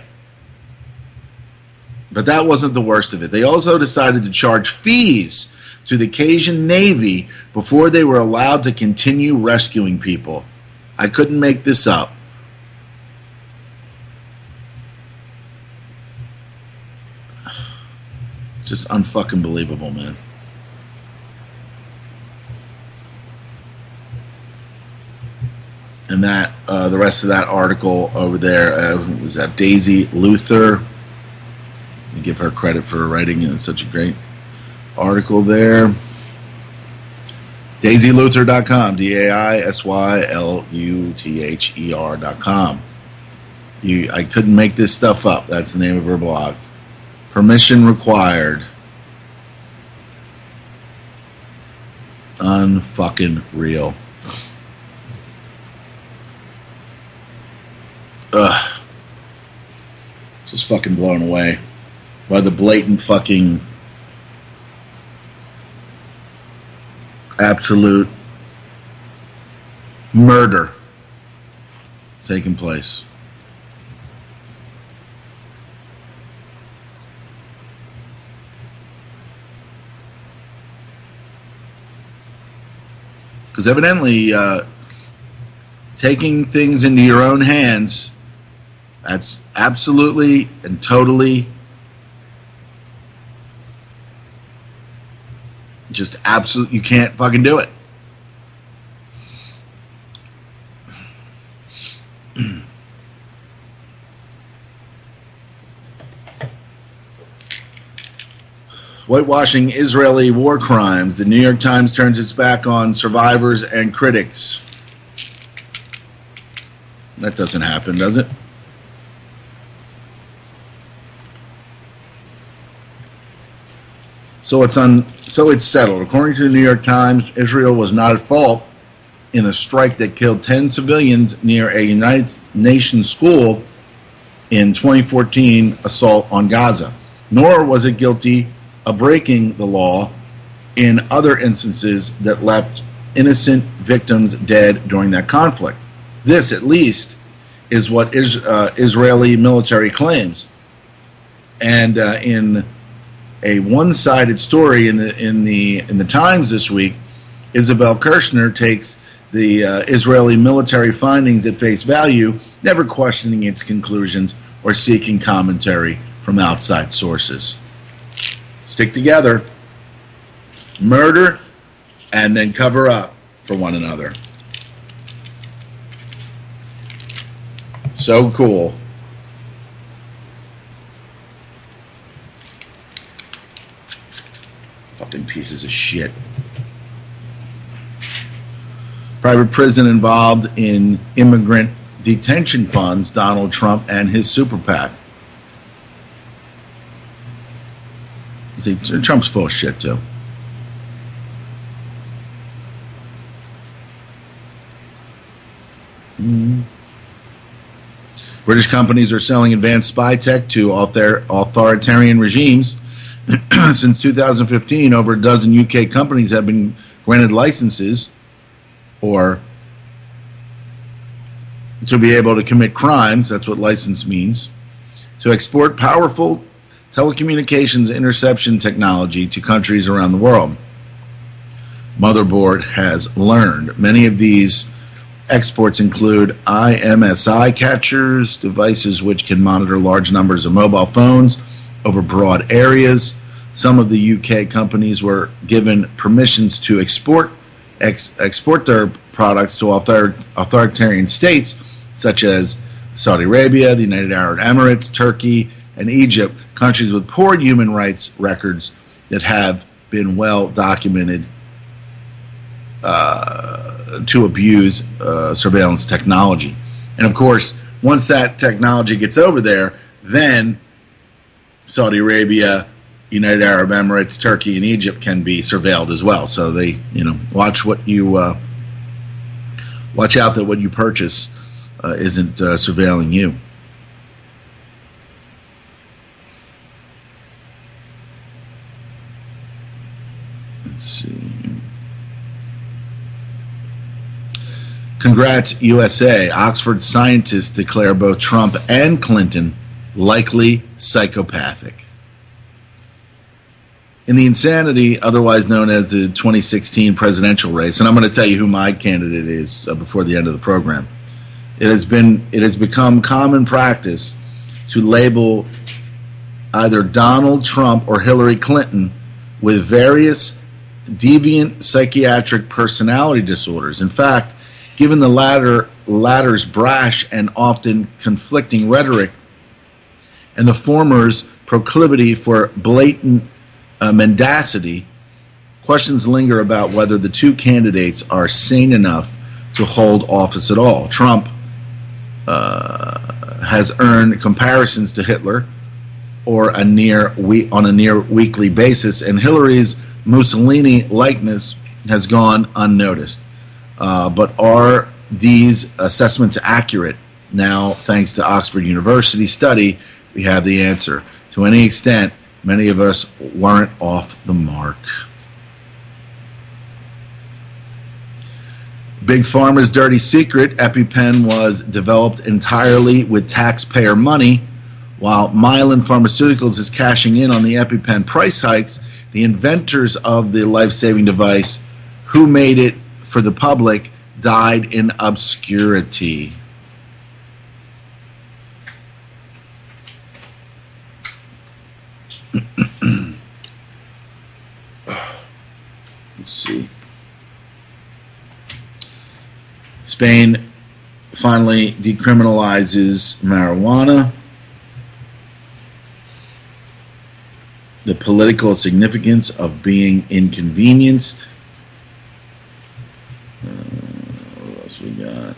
But that wasn't the worst of it. They also decided to charge fees to the Cajun Navy before they were allowed to continue rescuing people. I couldn't make this up. Just unfucking believable, man. And that the rest of that article over there was that Daisy Luther. I give her credit for writing such a great article there. DaisyLuther.com, DAISYLUTHER.com. I couldn't make this stuff up. That's the name of her blog. Permission required. Unfucking real. Ugh. Just fucking blown away by the blatant fucking absolute murder taking place. Because evidently, taking things into your own hands, that's absolutely and totally just absolute. You can't fucking do it. Whitewashing Israeli war crimes. The New York Times turns its back on survivors and critics. That doesn't happen, does it? So it's settled. According to the New York Times, Israel was not at fault in a strike that killed 10 civilians near a United Nations school in 2014 assault on Gaza. Nor was it guilty of breaking the law in other instances that left innocent victims dead during that conflict. This, at least, is what Israeli military claims. And in a one-sided story in the Times this week, Isabel Kirshner takes the Israeli military findings at face value, never questioning its conclusions or seeking commentary from outside sources. Stick together, murder, and then cover up for one another. So cool. Fucking pieces of shit. Private prison involved in immigrant detention funds, Donald Trump and his super PAC. See, Trump's full of shit, too. British companies are selling advanced spy tech to authoritarian regimes. Since 2015, over a dozen UK companies have been granted licenses or to be able to commit crimes, that's what license means, to export powerful telecommunications interception technology to countries around the world. Motherboard has learned many of these exports include IMSI catchers, devices which can monitor large numbers of mobile phones over broad areas. Some of the UK companies were given permissions to export their products to authoritarian states such as Saudi Arabia, the United Arab Emirates, Turkey, and Egypt, countries with poor human rights records that have been well documented to abuse surveillance technology. And of course, once that technology gets over there, then Saudi Arabia, United Arab Emirates, Turkey, and Egypt can be surveilled as well. So they, watch out that what you purchase isn't surveilling you. Let's see. Congrats, USA. Oxford scientists declare both Trump and Clinton likely psychopathic. In the insanity, otherwise known as the 2016 presidential race, and I'm going to tell you who my candidate is before the end of the program, it has become common practice to label either Donald Trump or Hillary Clinton with various deviant psychiatric personality disorders. In fact, given the latter latter's brash and often conflicting rhetoric and the former's proclivity for blatant mendacity, questions linger about whether the two candidates are sane enough to hold office at all. Trump has earned comparisons to Hitler on a near weekly basis, and Hillary's Mussolini likeness has gone unnoticed. But are these assessments accurate? Now, thanks to Oxford University study, we have the answer. To any extent, many of us weren't off the mark. Big Pharma's dirty secret, EpiPen, was developed entirely with taxpayer money. While Mylan Pharmaceuticals is cashing in on the EpiPen price hikes, the inventors of the life-saving device, who made it for the public, died in obscurity. Let's see. Spain finally decriminalizes marijuana. The political significance of being inconvenienced. What else we got?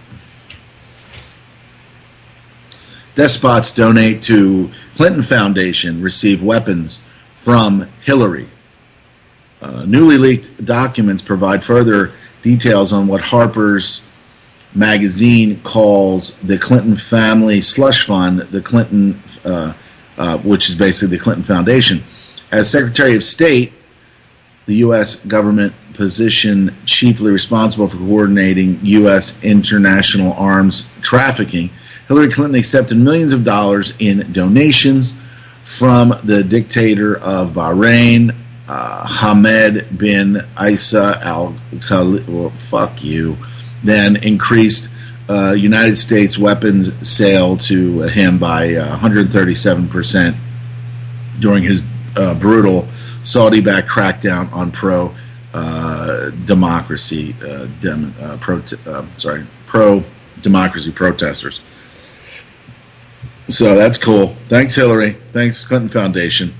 Despots donate to Clinton Foundation, receive weapons from Hillary. Newly leaked documents provide further details on what Harper's Magazine calls the Clinton Family Slush Fund, the Clinton, which is basically the Clinton Foundation. As Secretary of State, the U.S. government position chiefly responsible for coordinating U.S. international arms trafficking, Hillary Clinton accepted millions of dollars in donations from the dictator of Bahrain, Hamed bin Isa Al Khalifa. Well, fuck you. Then increased United States weapons sale to him by 137% during his brutal Saudi-backed crackdown on pro-democracy protesters. So that's cool. Thanks, Hillary. Thanks, Clinton Foundation.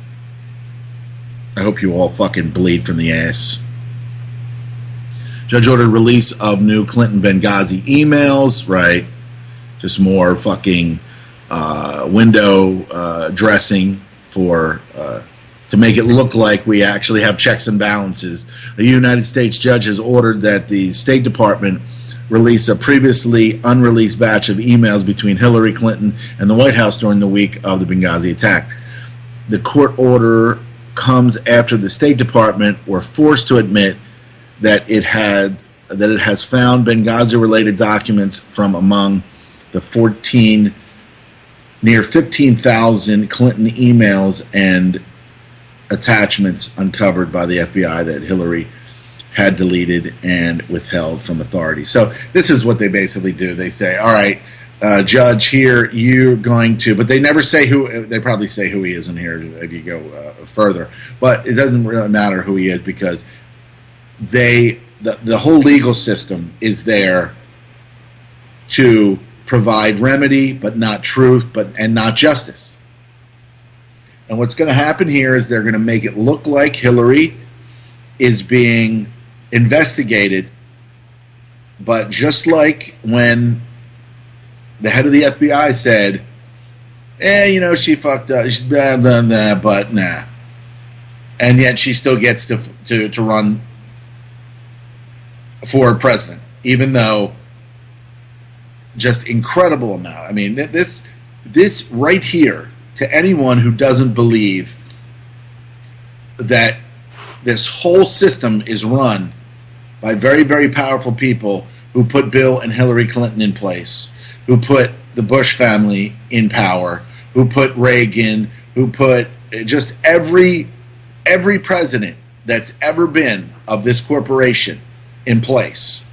I hope you all fucking bleed from the ass. Judge ordered release of new Clinton Benghazi emails, right? Just more fucking window dressing for to make it look like we actually have checks and balances. A United States judge has ordered that the State Department release a previously unreleased batch of emails between Hillary Clinton and the White House during the week of the Benghazi attack. The court order comes after the State Department were forced to admit that it has found Benghazi-related documents from among the near 15,000 Clinton emails and attachments uncovered by the FBI that Hillary had deleted and withheld from authorities. So this is what they basically do. They say, all right, Judge, here you're going to, but they never say who, they probably say who he is in here if you go further. But it doesn't really matter who he is because the whole legal system is there to provide remedy, but not truth, and not justice. And what's going to happen here is they're going to make it look like Hillary is being investigated, but just like when the head of the FBI said, she fucked up, blah, blah, blah, but nah. And yet she still gets to run for president, even though just incredible amount. I mean, this right here, to anyone who doesn't believe that this whole system is run by very, very powerful people who put Bill and Hillary Clinton in place, who put the Bush family in power, who put Reagan, who put just every president that's ever been of this corporation in place.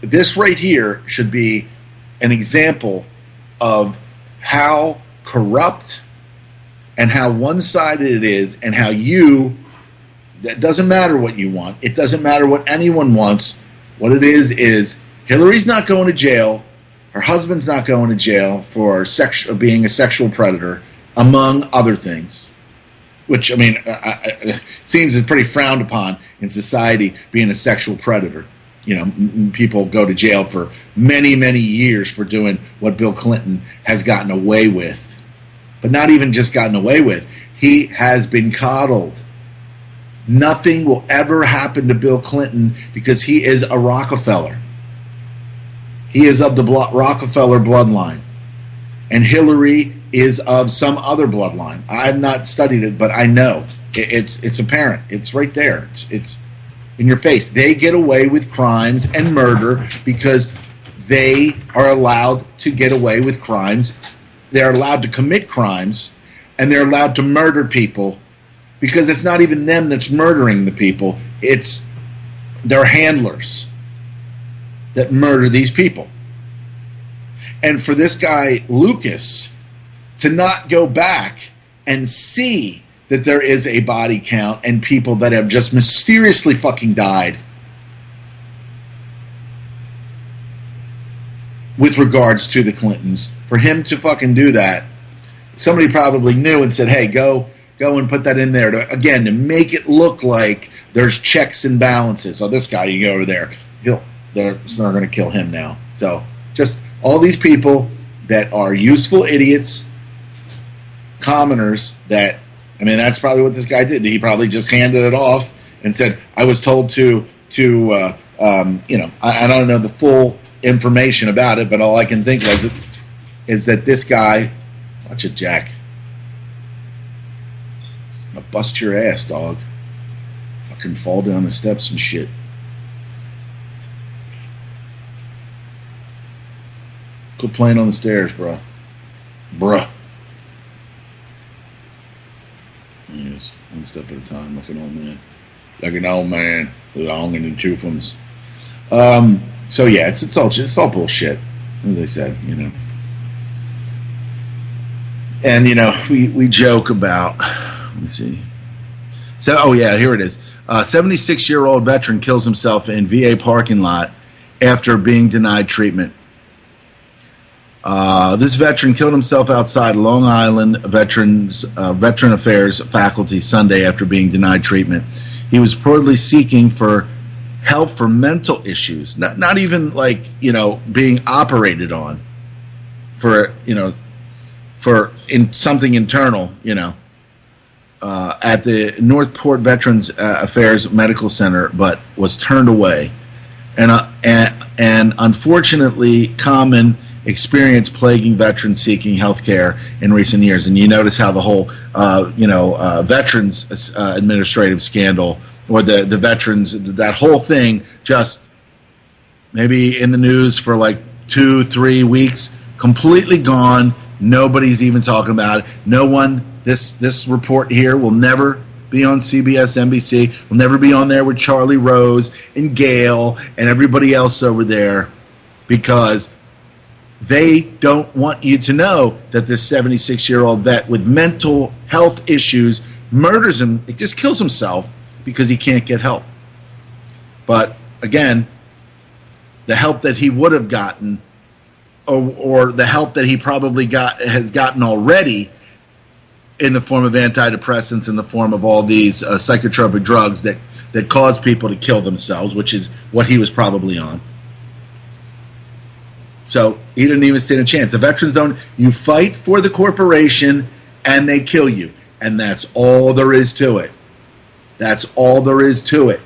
This right here should be an example of how corrupt and how one-sided it is, and how it doesn't matter what you want. It doesn't matter what anyone wants. What it is Hillary's not going to jail. Her husband's not going to jail for being a sexual predator, among other things. Which, I mean, it seems pretty frowned upon in society, being a sexual predator. You know, people go to jail for many, many years for doing what Bill Clinton has gotten away with. But not even just gotten away with. He has been coddled. Nothing will ever happen to Bill Clinton because he is a Rockefeller. He is of the Rockefeller bloodline. And Hillary is of some other bloodline. I have not studied it, but I know. It's apparent. It's right there. It's in your face. They get away with crimes and murder because they are allowed to get away with crimes. They're allowed to commit crimes, and they're allowed to murder people because it's not even them that's murdering the people. It's their handlers that murder these people. And for this guy, Lucas, to not go back and see that there is a body count and people that have just mysteriously fucking died with regards to the Clintons, for him to fucking do that, somebody probably knew and said, hey, go and put that in there to make it look like there's checks and balances. So this guy, you go over there, they're going to kill him now. So just all these people that are useful idiots, commoners, that, I mean, that's probably what this guy did. He probably just handed it off and said, I was told to I don't know the full information about it, but all I can think is that this guy, watch it, Jack. I'm gonna bust your ass, dog. Fucking fall down the steps and shit. Quit playing on the stairs, bro. Bruh. Yes, one step at a time, like an old man. Like an old man, long in the toothums. So yeah, it's all bullshit, as I said, you know. And you know, we joke about. Let me see. So, oh yeah, here it is. 76-year-old veteran kills himself in VA parking lot after being denied treatment. This veteran killed himself outside Long Island Veteran Affairs faculty Sunday after being denied treatment. He was reportedly seeking for help for mental issues, not even like, you know, being operated on for something internal, you know, at the Northport Veterans Affairs Medical Center, but was turned away. And unfortunately, common experience plaguing veterans seeking health care in recent years. And you notice how the whole, Veterans Administrative scandal, or the veterans, that whole thing just maybe in the news for like 2-3 weeks, completely gone. Nobody's even talking about it. No one, this report here will never be on CBS, NBC, will never be on there with Charlie Rose and Gail and everybody else over there, because they don't want you to know that this 76-year-old vet with mental health issues murders him. He just kills himself because he can't get help. But again, the help that he would have gotten, or the help that he probably has gotten already, in the form of antidepressants, in the form of all these psychotropic drugs that cause people to kill themselves, which is what he was probably on. So he didn't even stand a chance. The veterans don't. You fight for the corporation and they kill you. And that's all there is to it. That's all there is to it.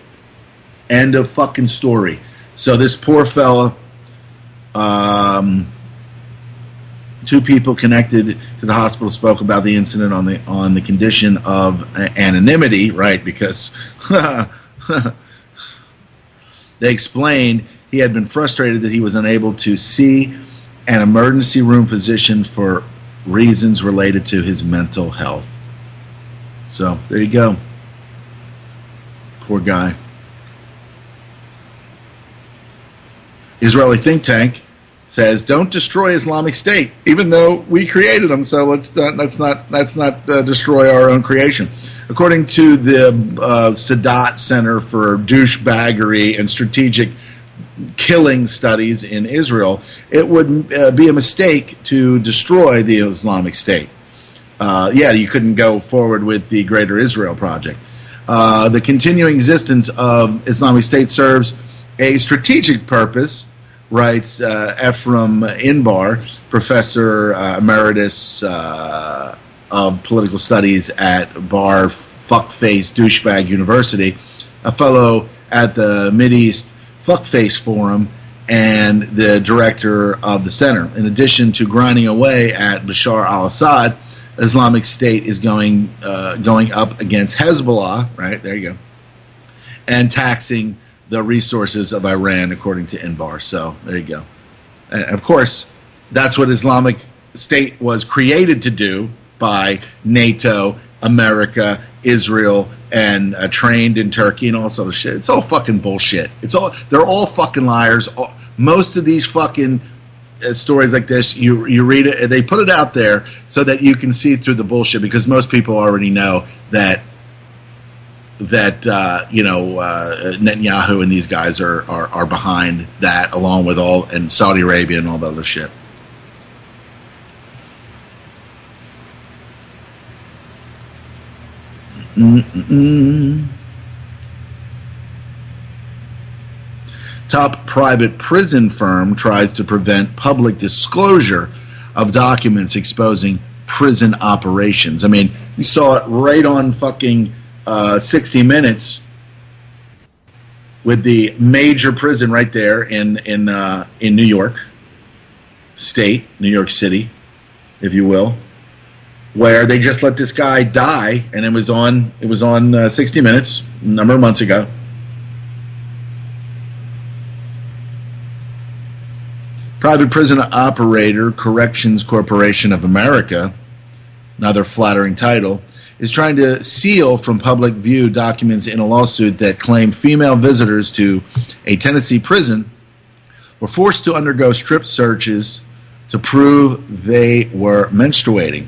End of fucking story. So this poor fella, 2 people connected to the hospital spoke about the incident on the condition of anonymity, right? Because they explained he had been frustrated that he was unable to see an emergency room physician for reasons related to his mental health. So there you go. Poor guy. Israeli think tank says, "Don't destroy Islamic State," even though we created them. So let's not destroy our own creation. According to the Sadat Center for Douchebaggery and Strategic killing studies in Israel, it would be a mistake to destroy the Islamic State. You couldn't go forward with the Greater Israel Project. The continuing existence of Islamic State serves a strategic purpose, writes Ephraim Inbar, professor emeritus of political studies at Bar Fuckface Douchebag University, a fellow at the Mideast Fuckface Forum, and the director of the center. In addition to grinding away at Bashar al-Assad, Islamic State is going up against Hezbollah, right, there you go, and taxing the resources of Iran, according to Inbar. So there you go. And of course, that's what Islamic State was created to do by NATO, America, Israel, and trained in Turkey and all this other shit. It's all fucking bullshit. They're all fucking liars. Most of these fucking stories like this, you read it, they put it out there so that you can see through the bullshit, because most people already know that Netanyahu and these guys are behind that, along with and Saudi Arabia and all that other shit. Top private prison firm tries to prevent public disclosure of documents exposing prison operations. I mean, we saw it right on fucking 60 Minutes with the major prison right there in New York State, New York City, if you will, where they just let this guy die, and it was on 60 Minutes a number of months ago. Private prison operator, Corrections Corporation of America, another flattering title, is trying to seal from public view documents in a lawsuit that claim female visitors to a Tennessee prison were forced to undergo strip searches to prove they were menstruating.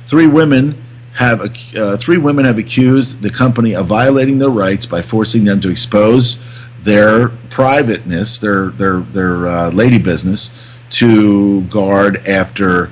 Three women have accused the company of violating their rights by forcing them to expose their privateness, their lady business, to guards after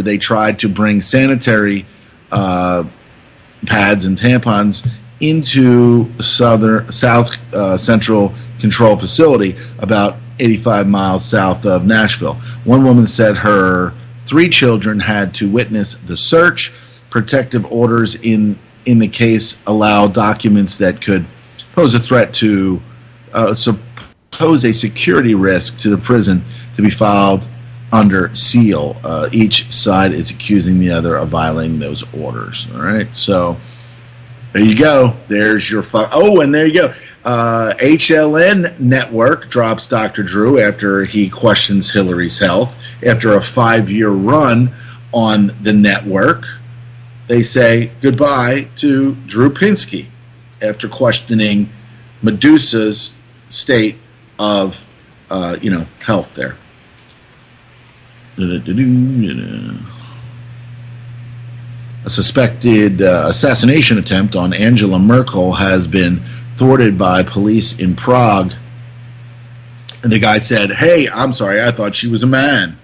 they tried to bring sanitary pads and tampons into South Central Control Facility, about 85 miles south of Nashville. One woman said her 3 children had to witness the search. Protective orders in the case allow documents that could pose a threat to pose a security risk to the prison to be filed under seal. Each side is accusing the other of violating those orders. All right, so there you go. There's your and there you go. HLN Network drops Dr. Drew after he questions Hillary's health. After a 5-year run on the network, they say goodbye to Drew Pinsky after questioning Medusa's state of health there. A suspected assassination attempt on Angela Merkel has been thwarted by police in Prague. And the guy said, "Hey, I'm sorry, I thought she was a man."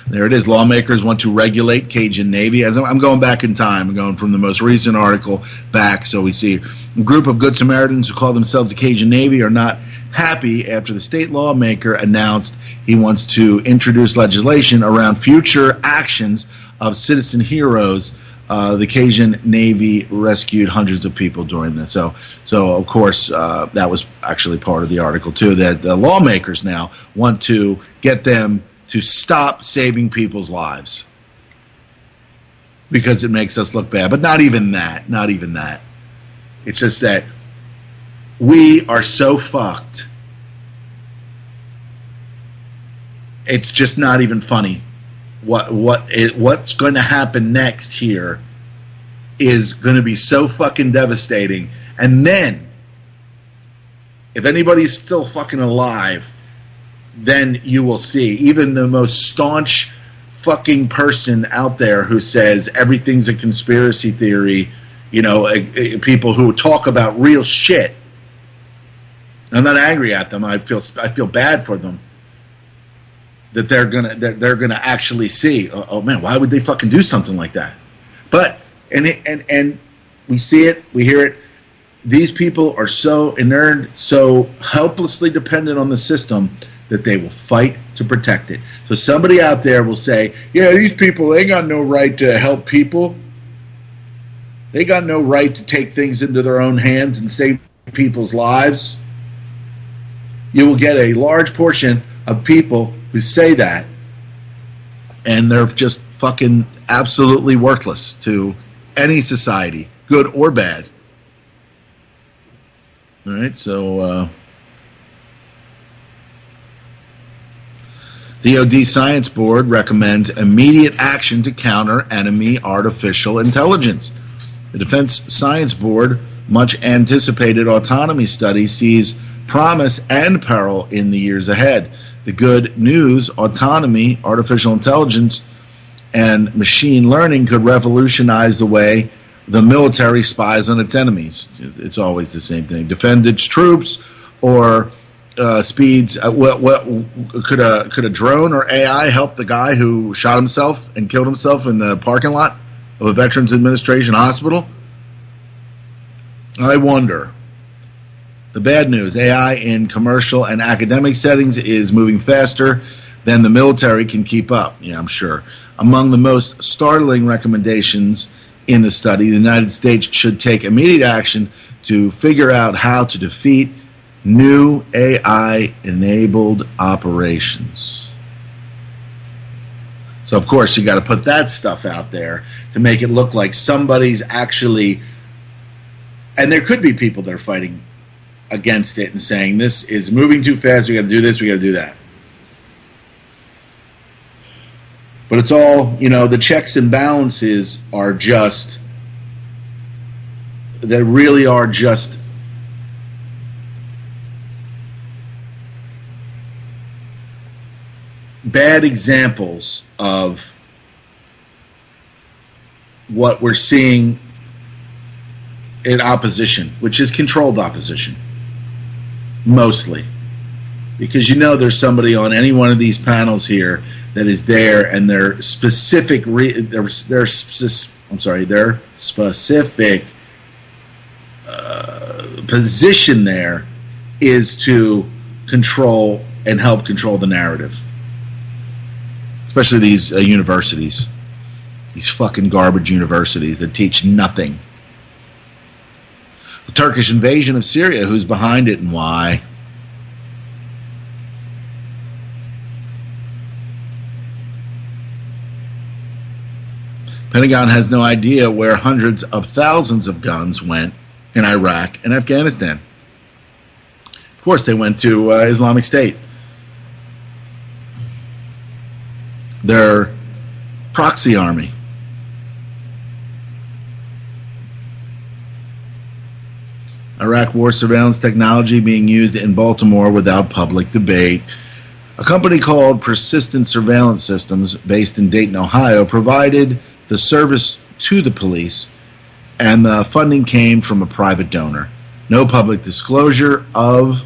There it is. Lawmakers want to regulate Cajun Navy. As I'm going back in time, I'm going from the most recent article back. So we see a group of Good Samaritans who call themselves the Cajun Navy are not happy after the state lawmaker announced he wants to introduce legislation around future actions of citizen heroes. The Cajun Navy rescued hundreds of people during this. So of course, that was actually part of the article too, that the lawmakers now want to get them to stop saving people's lives because it makes us look bad. But not even that. It's just that we are so fucked. It's just not even funny. What's going to happen next here is going to be so fucking devastating. And then, if anybody's still fucking alive, then you will see. Even the most staunch fucking person out there who says everything's a conspiracy theory people who talk about real shit. I'm not angry at them. I feel bad for them. That they're gonna actually see. Oh man, why would they fucking do something like that? But and we see it, we hear it. These people are so inert, so helplessly dependent on the system that they will fight to protect it. So somebody out there will say, "Yeah, these people, they got no right to help people. They got no right to take things into their own hands and save people's lives." You will get a large portion of people who say that, and they're just fucking absolutely worthless to any society, good or bad. All right, so DoD Science Board recommends immediate action to counter enemy artificial intelligence. The Defense Science Board, much anticipated autonomy study, sees promise and peril in the years ahead. The good news: autonomy, artificial intelligence, and machine learning could revolutionize the way the military spies on its enemies. It's always the same thing. Defend its troops, or speeds. What could a drone or AI help the guy who shot himself and killed himself in the parking lot of a Veterans Administration hospital? I wonder. The bad news: AI in commercial and academic settings is moving faster than the military can keep up. Yeah, I'm sure. Among the most startling recommendations in the study, the United States should take immediate action to figure out how to defeat new AI-enabled operations. So, of course, you got to put that stuff out there to make it look like somebody's actually, and there could be people that are fighting against it and saying this is moving too fast, we got to do this, we got to do that. But it's all, the checks and balances are just, they really are just bad examples of what we're seeing in opposition, which is controlled opposition. Mostly. Because there's somebody on any one of these panels here that is there, and their specific position there is to control and help control the narrative. Especially these universities. These fucking garbage universities that teach nothing. The Turkish invasion of Syria, who's behind it and why? Pentagon has no idea where hundreds of thousands of guns went in Iraq and Afghanistan. Of course, they went to Islamic State. Their proxy army. Iraq war surveillance technology being used in Baltimore without public debate. A company called Persistent Surveillance Systems, based in Dayton, Ohio, provided the service to the police, and the funding came from a private donor. No public disclosure of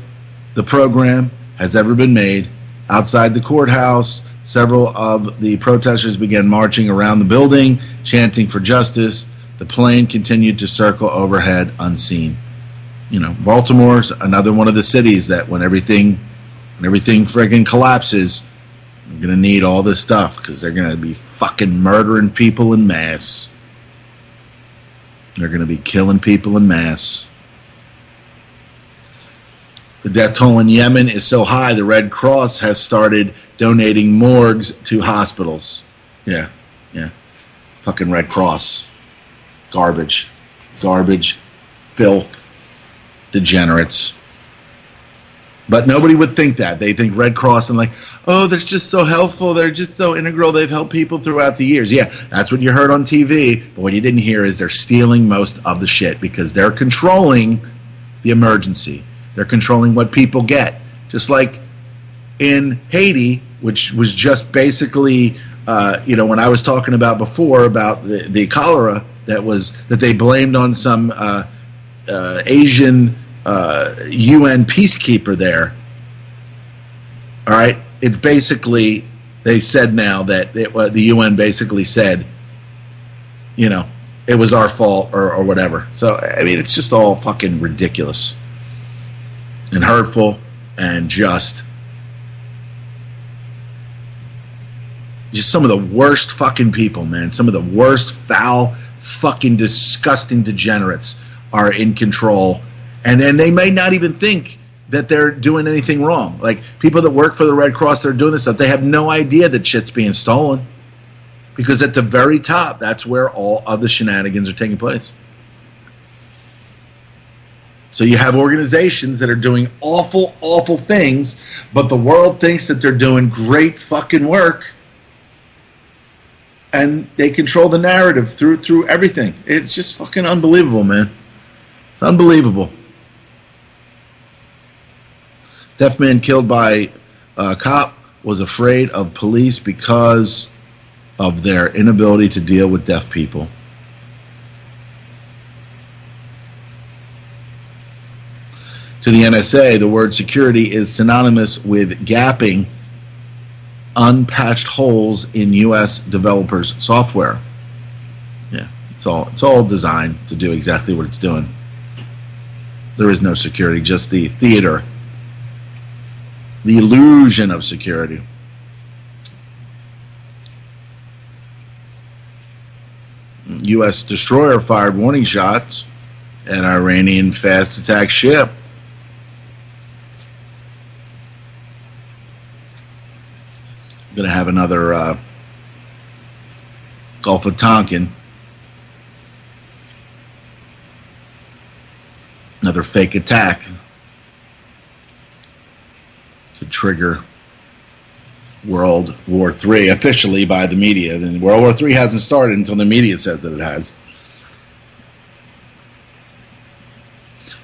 the program has ever been made. Outside the courthouse, several of the protesters began marching around the building, chanting for justice. The plane continued to circle overhead unseen. Baltimore's another one of the cities that when everything friggin' collapses, we're going to need all this stuff because they're going to be fucking murdering people in mass. They're going to be killing people in mass. The death toll in Yemen is so high, the Red Cross has started donating morgues to hospitals. Yeah. Fucking Red Cross. Garbage, filth, degenerates. But nobody would think that. They think Red Cross and they're just so helpful. They're just so integral. They've helped people throughout the years. Yeah, that's what you heard on TV. But what you didn't hear is they're stealing most of the shit because they're controlling the emergency. They're controlling what people get. Just like in Haiti, which was just basically, when I was talking about before about the cholera that they blamed on some Asian UN peacekeeper there. All right, it basically, they said now that the UN basically said, you know, it was our fault or whatever. So, I mean, it's just all fucking ridiculous and hurtful and just some of the worst fucking people, man. Some of the worst, foul, fucking disgusting degenerates are in control. And then they may not even think that they're doing anything wrong. Like, people that work for the Red Cross that are doing this stuff, they have no idea that shit's being stolen. Because at the very top, that's where all of the shenanigans are taking place. So you have organizations that are doing awful, awful things, but the world thinks that they're doing great fucking work. And they control the narrative through everything. It's just fucking unbelievable, man. It's unbelievable. Deaf man killed by a cop was afraid of police because of their inability to deal with deaf people. To the NSA, the word security is synonymous with gapping unpatched holes in U.S. developers' software. Yeah, it's all designed to do exactly what it's doing. There is no security, just the theater. The illusion of security. U.S. destroyer fired warning shots at Iranian fast attack ship. Going to have another Gulf of Tonkin. Another fake attack to trigger World War III officially by the media. Then World War III hasn't started until the media says that it has.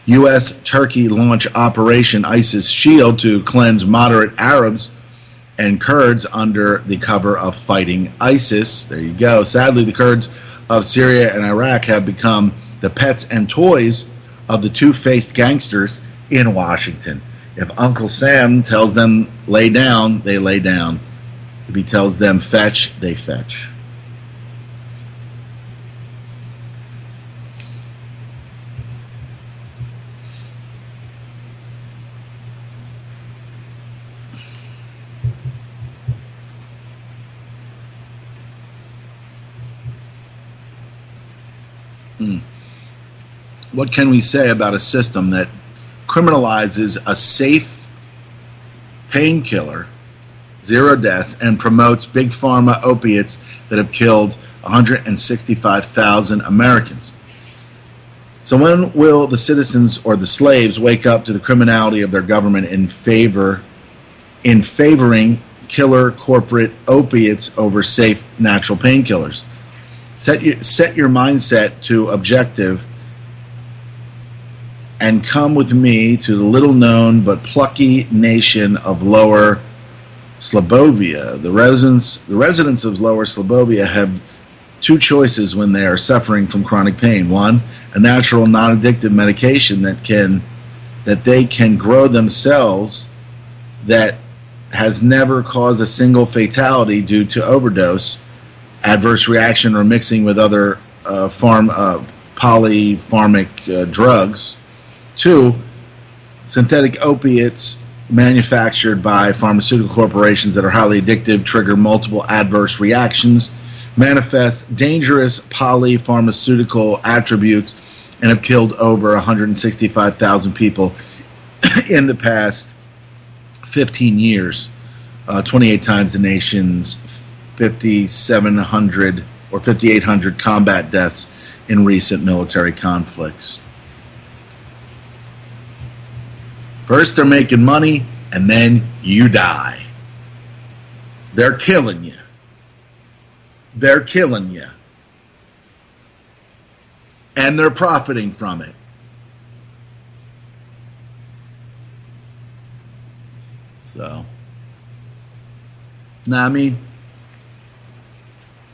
U.S. Turkey launch Operation ISIS Shield to cleanse moderate Arabs and Kurds under the cover of fighting ISIS. There you go. Sadly, the Kurds of Syria and Iraq have become the pets and toys of the two-faced gangsters in Washington. If Uncle Sam tells them lay down, they lay down. If he tells them fetch, they fetch. What can we say about a system that criminalizes a safe painkiller, zero deaths, and promotes big pharma opiates that have killed 165,000 Americans? So when will the citizens or the slaves wake up to the criminality of their government in favoring killer corporate opiates over safe natural painkillers? Set your mindset to objective and come with me to the little-known but plucky nation of Lower Slobovia. The residents of Lower Slobovia have two choices when they are suffering from chronic pain. One, a natural, non-addictive medication that they can grow themselves that has never caused a single fatality due to overdose, adverse reaction, or mixing with other polypharmac drugs. Two, synthetic opiates manufactured by pharmaceutical corporations that are highly addictive, trigger multiple adverse reactions, manifest dangerous polypharmaceutical attributes, and have killed over 165,000 people in the past 15 years, 28 times the nation's 5,700 or 5,800 combat deaths in recent military conflicts. First, they're making money, and then you die. They're killing you. They're killing you. And they're profiting from it. So,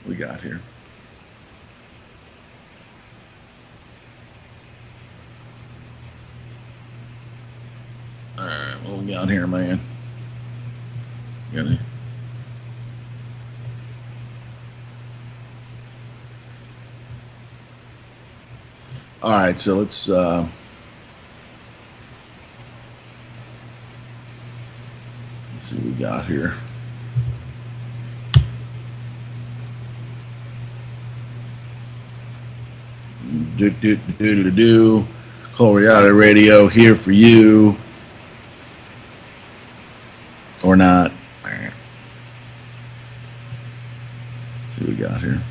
we got here. on here, man. Got any? All right, so let's see what we got here. Do Colorado Radio here for you, or not? Let's see what we got here.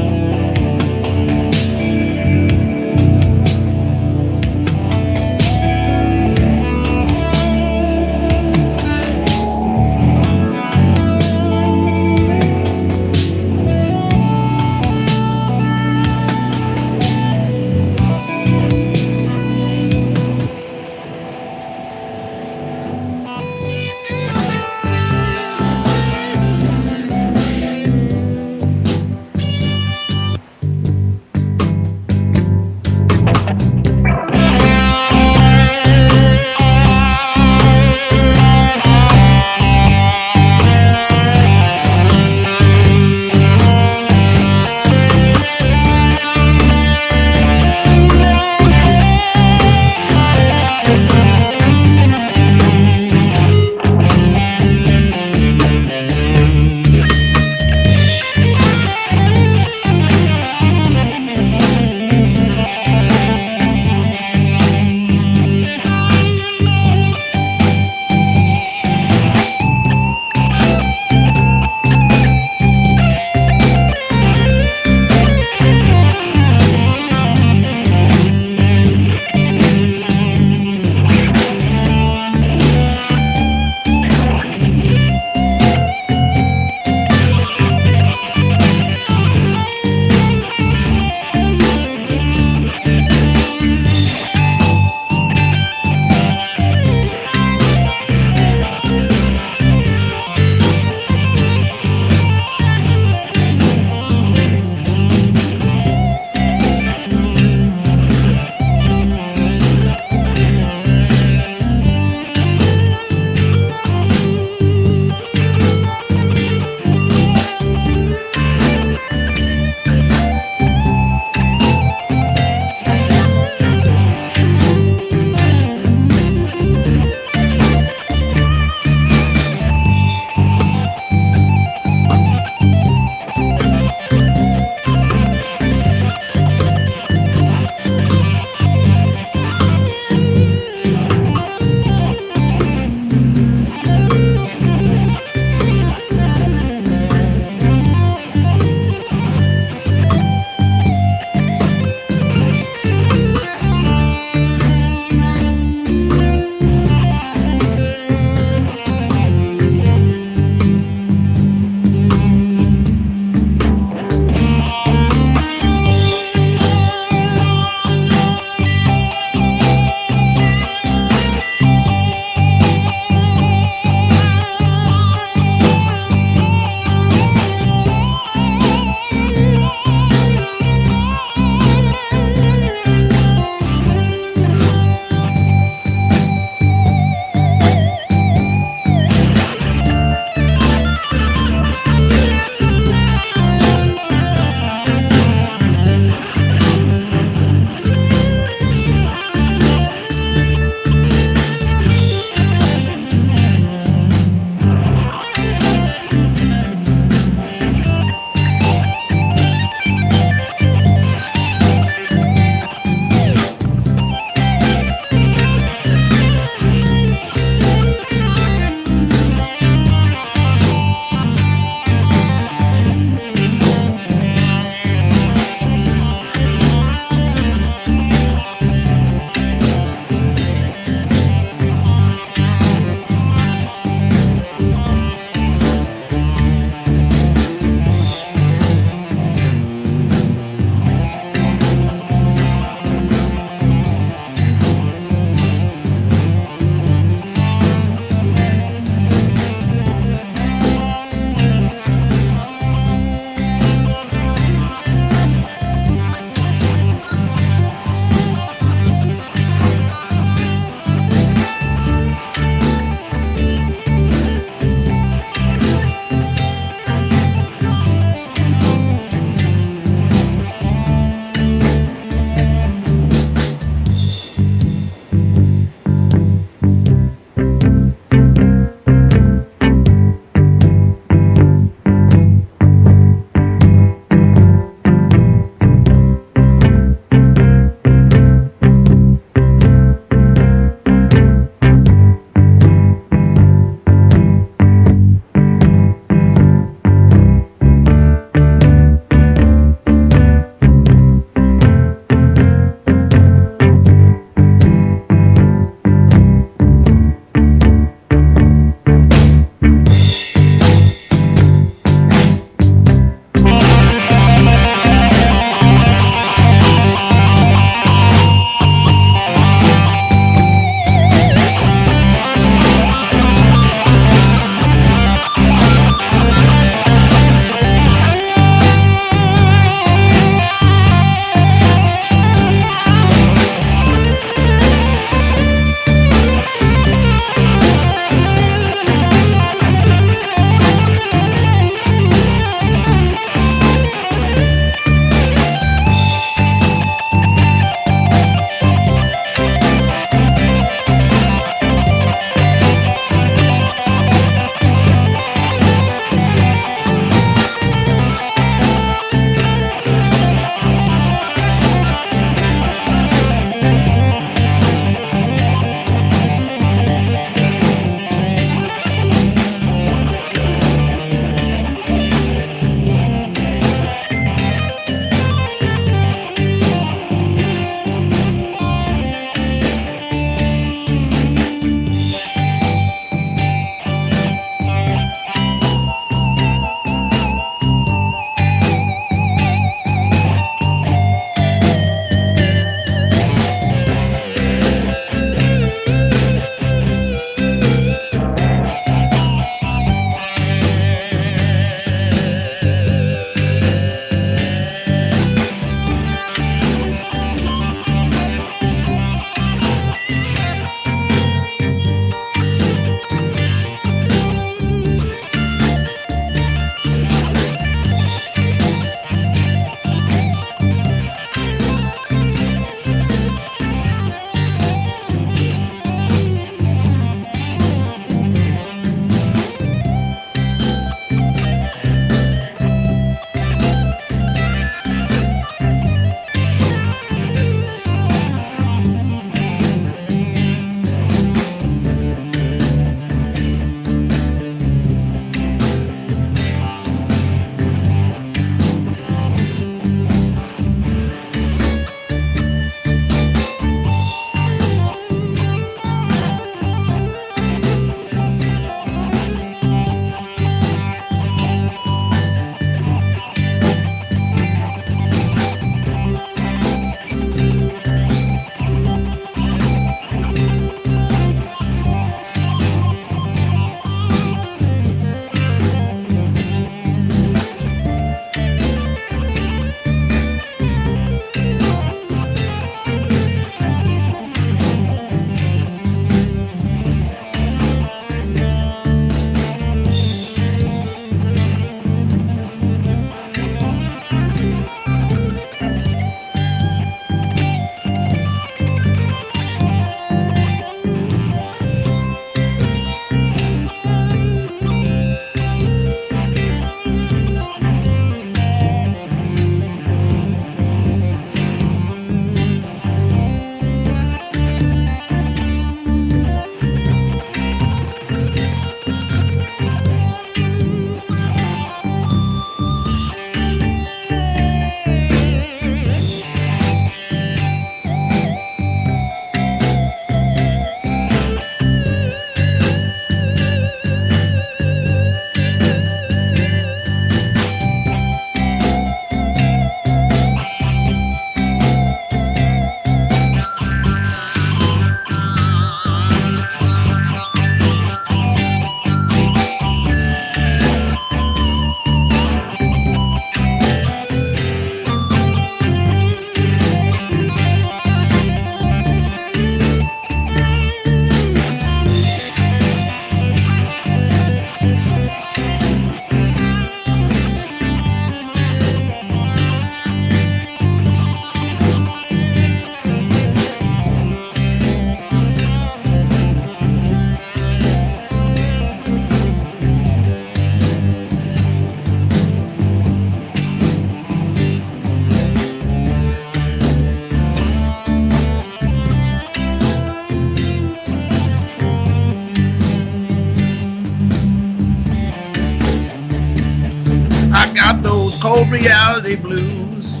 cold reality blues.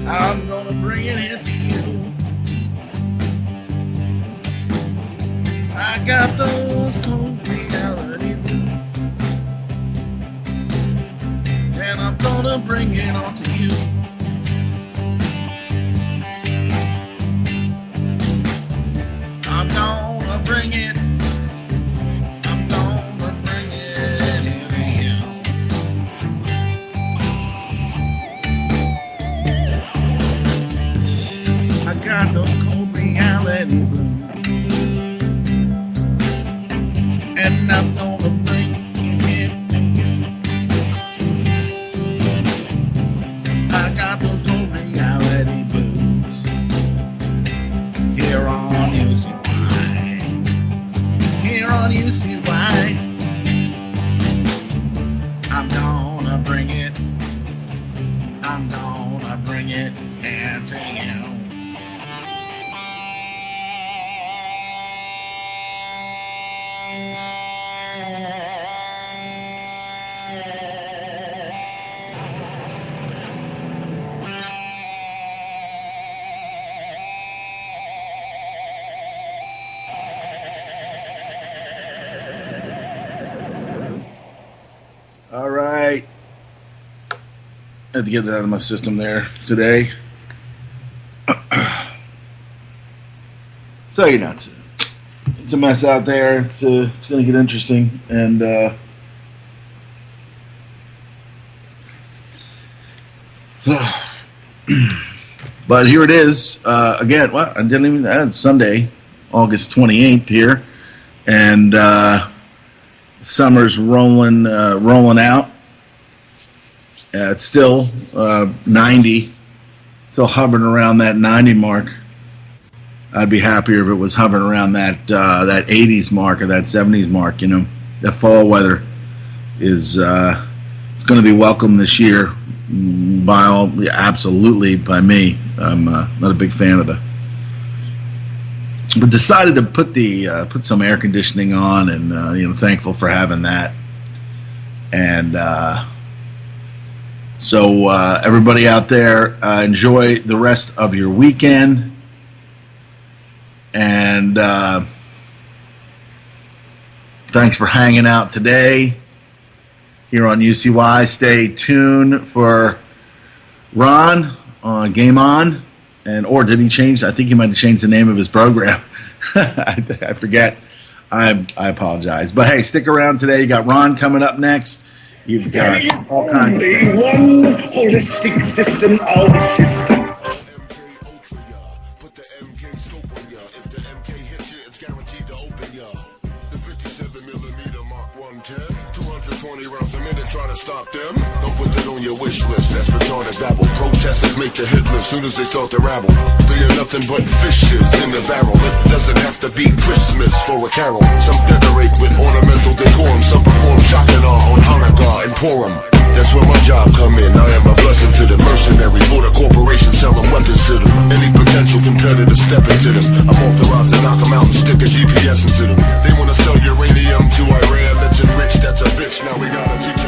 I'm gonna bring it into you. I got those cold reality blues, and I'm gonna bring it on to you. I'm gonna bring it. I'm gonna bring it into you. I got those cold reality blues, and I'm gonna bring it to you. I got those cold reality blues here on UCY. Here on UCY, I'm gonna bring it. I'm gonna bring it into you. All right. Had to get it out of my system there today. So, you know, it's a mess out there. It's going to get interesting. And but here it is. Again, well, I didn't even, that's Sunday, August 28th here. And summer's rolling out. It's still 90, still hovering around that 90 mark. I'd be happier if it was hovering around that 80s mark or that 70s mark. You know, the fall weather is it's going to be welcome this year by all, absolutely by me. I'm not a big fan of but decided to put some air conditioning on, and thankful for having that. And so everybody out there, enjoy the rest of your weekend, and thanks for hanging out today here on UCY. Stay tuned for Ron on Game On. Or did he change? I think he might have changed the name of his program. I forget. I apologize. But hey, stick around today. You got Ron coming up next. You've got all kinds of things. One holistic system of systems. Put the MK scope on ya. If the MK hits you, it's guaranteed to open ya. The 57mm Mark 110, 220 rounds a minute, try to stop them. Don't put that on your wish list, that's retarded babble. Protesters make the hit list soon as they start to rabble. They are nothing but fishes in the barrel. It doesn't have to be Christmas for a carol. Some decorate with ornamental decorum. Some perform shock and awe on Hanukkah and Purim. That's where my job come in. I am a blessing to the mercenary. For the corporation selling weapons to them. Any potential competitor step into them. I'm authorized to knock them out and stick a GPS into them. They wanna sell uranium to Iran. That's enriched, that's a bitch. Now we gotta teach